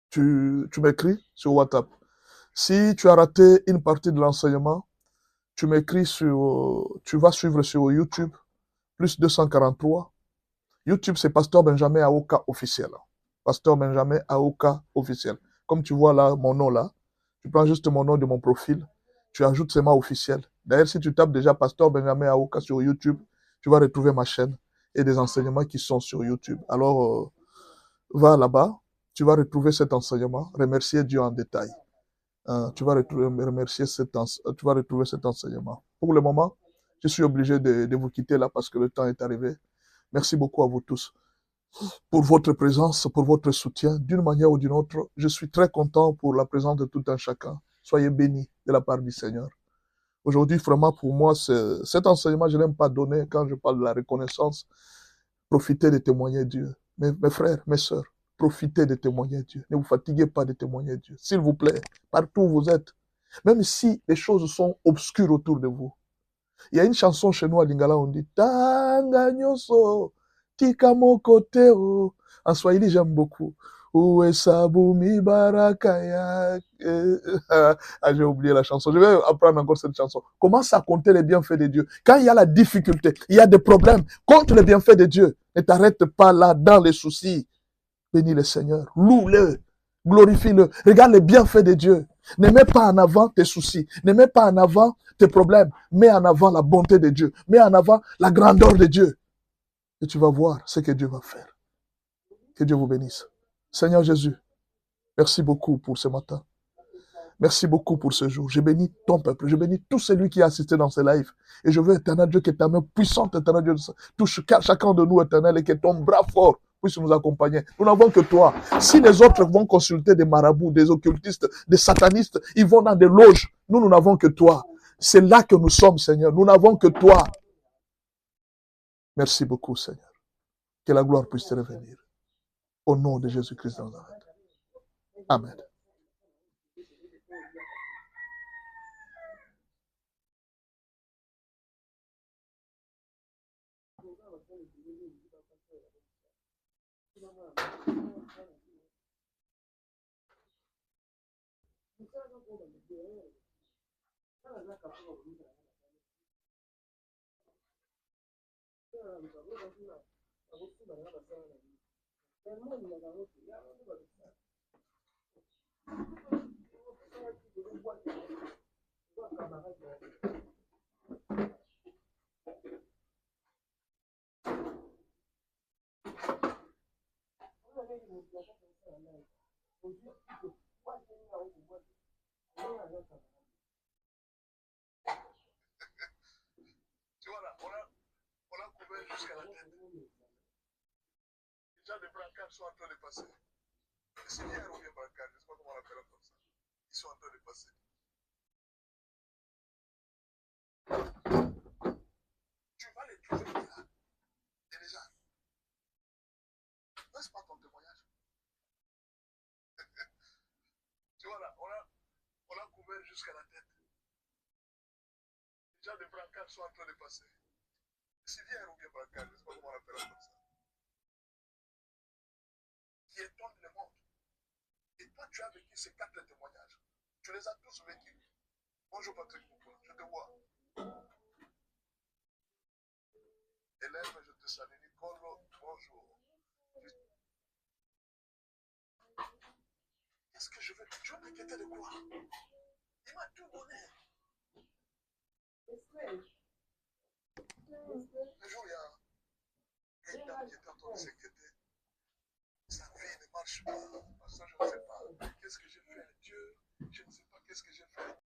Tu m'écris sur WhatsApp. Si tu as raté une partie de l'enseignement, tu m'écris tu vas suivre sur YouTube, plus 243. YouTube, c'est Pasteur Benjamin Aoka officiel. Pasteur Benjamin Aoka officiel. Comme tu vois là, mon nom là, tu prends juste mon nom de mon profil, tu ajoutes seulement officiel. D'ailleurs, si tu tapes déjà Pasteur Benjamin Aoka sur YouTube, tu vas retrouver ma chaîne et des enseignements qui sont sur YouTube. Alors, va là-bas, tu vas retrouver cet enseignement, remercier Dieu en détail. Tu vas retrouver cet enseignement. Pour le moment, je suis obligé de vous quitter là parce que le temps est arrivé. Merci beaucoup à vous tous pour votre présence, pour votre soutien. D'une manière ou d'une autre, je suis très content pour la présence de tout un chacun. Soyez bénis de la part du Seigneur. Aujourd'hui, vraiment, pour moi, cet enseignement, je n'aime pas donner quand je parle de la reconnaissance. Profitez de témoigner Dieu. Mes frères, mes sœurs, profitez de témoigner Dieu. Ne vous fatiguez pas de témoigner Dieu. S'il vous plaît, partout où vous êtes, même si les choses sont obscures autour de vous. Il y a une chanson chez nous à Lingala, on dit Tanga nyoso, tika mokoteo. En Swahili, j'aime beaucoup. Uesabumi barakaya. Ah, j'ai oublié la chanson. Je vais apprendre encore cette chanson. Commence à compter les bienfaits de Dieu. Quand il y a la difficulté, il y a des problèmes, compte les bienfaits de Dieu. Ne t'arrête pas là dans les soucis. Bénis le Seigneur. Loue-le. Glorifie-le. Regarde les bienfaits de Dieu. Ne mets pas en avant tes soucis. Ne mets pas en avant tes problèmes. Mets en avant la bonté de Dieu. Mets en avant la grandeur de Dieu. Et tu vas voir ce que Dieu va faire. Que Dieu vous bénisse. Seigneur Jésus, merci beaucoup pour ce matin. Merci beaucoup pour ce jour. Je bénis ton peuple. Je bénis tout celui qui a assisté dans ce live. Et je veux, éternel Dieu, que ta main puissante, éternel Dieu, touche chacun de nous, éternel, et que ton bras fort puisse nous accompagner. Nous n'avons que toi. Si les autres vont consulter des marabouts, des occultistes, des satanistes, ils vont dans des loges. Nous n'avons que toi. C'est là que nous sommes, Seigneur. Nous n'avons que toi. Merci beaucoup, Seigneur. Que la gloire puisse te revenir. Au nom de Jésus-Christ de Nazareth. Amen. Tu vois là, on a couvert jusqu'à la tête. Les gens de brancard sont en train de passer. C'est bien ou bien brancard, je ne sais pas comment on l'appelle comme ça. Ils sont en train de passer. Tu vas les trouver là. Et déjà, n'est-ce pas ton témoignage? Tu vois là, on a couvert jusqu'à la tête. Les gens de brancard sont en train de passer. C'est bien ou bien brancard, je ne sais pas comment on l'appelle comme ça. Qui étonne le monde. Et toi, tu as vécu ces 4 témoignages. Tu les as tous vécus. Bonjour Patrick Moukoula, je te vois. Hélène, je te salue. Nicole, bonjour. Qu'est-ce que je veux? Tu vas m'inquiéter de quoi? Il m'a tout donné. Un jour, il y a une dame qui est en train de s'inquiéter. Sa vie ne marche pas. Parce que je ne sais pas qu'est-ce que j'ai fait. Dieu, je ne sais pas qu'est-ce que j'ai fait.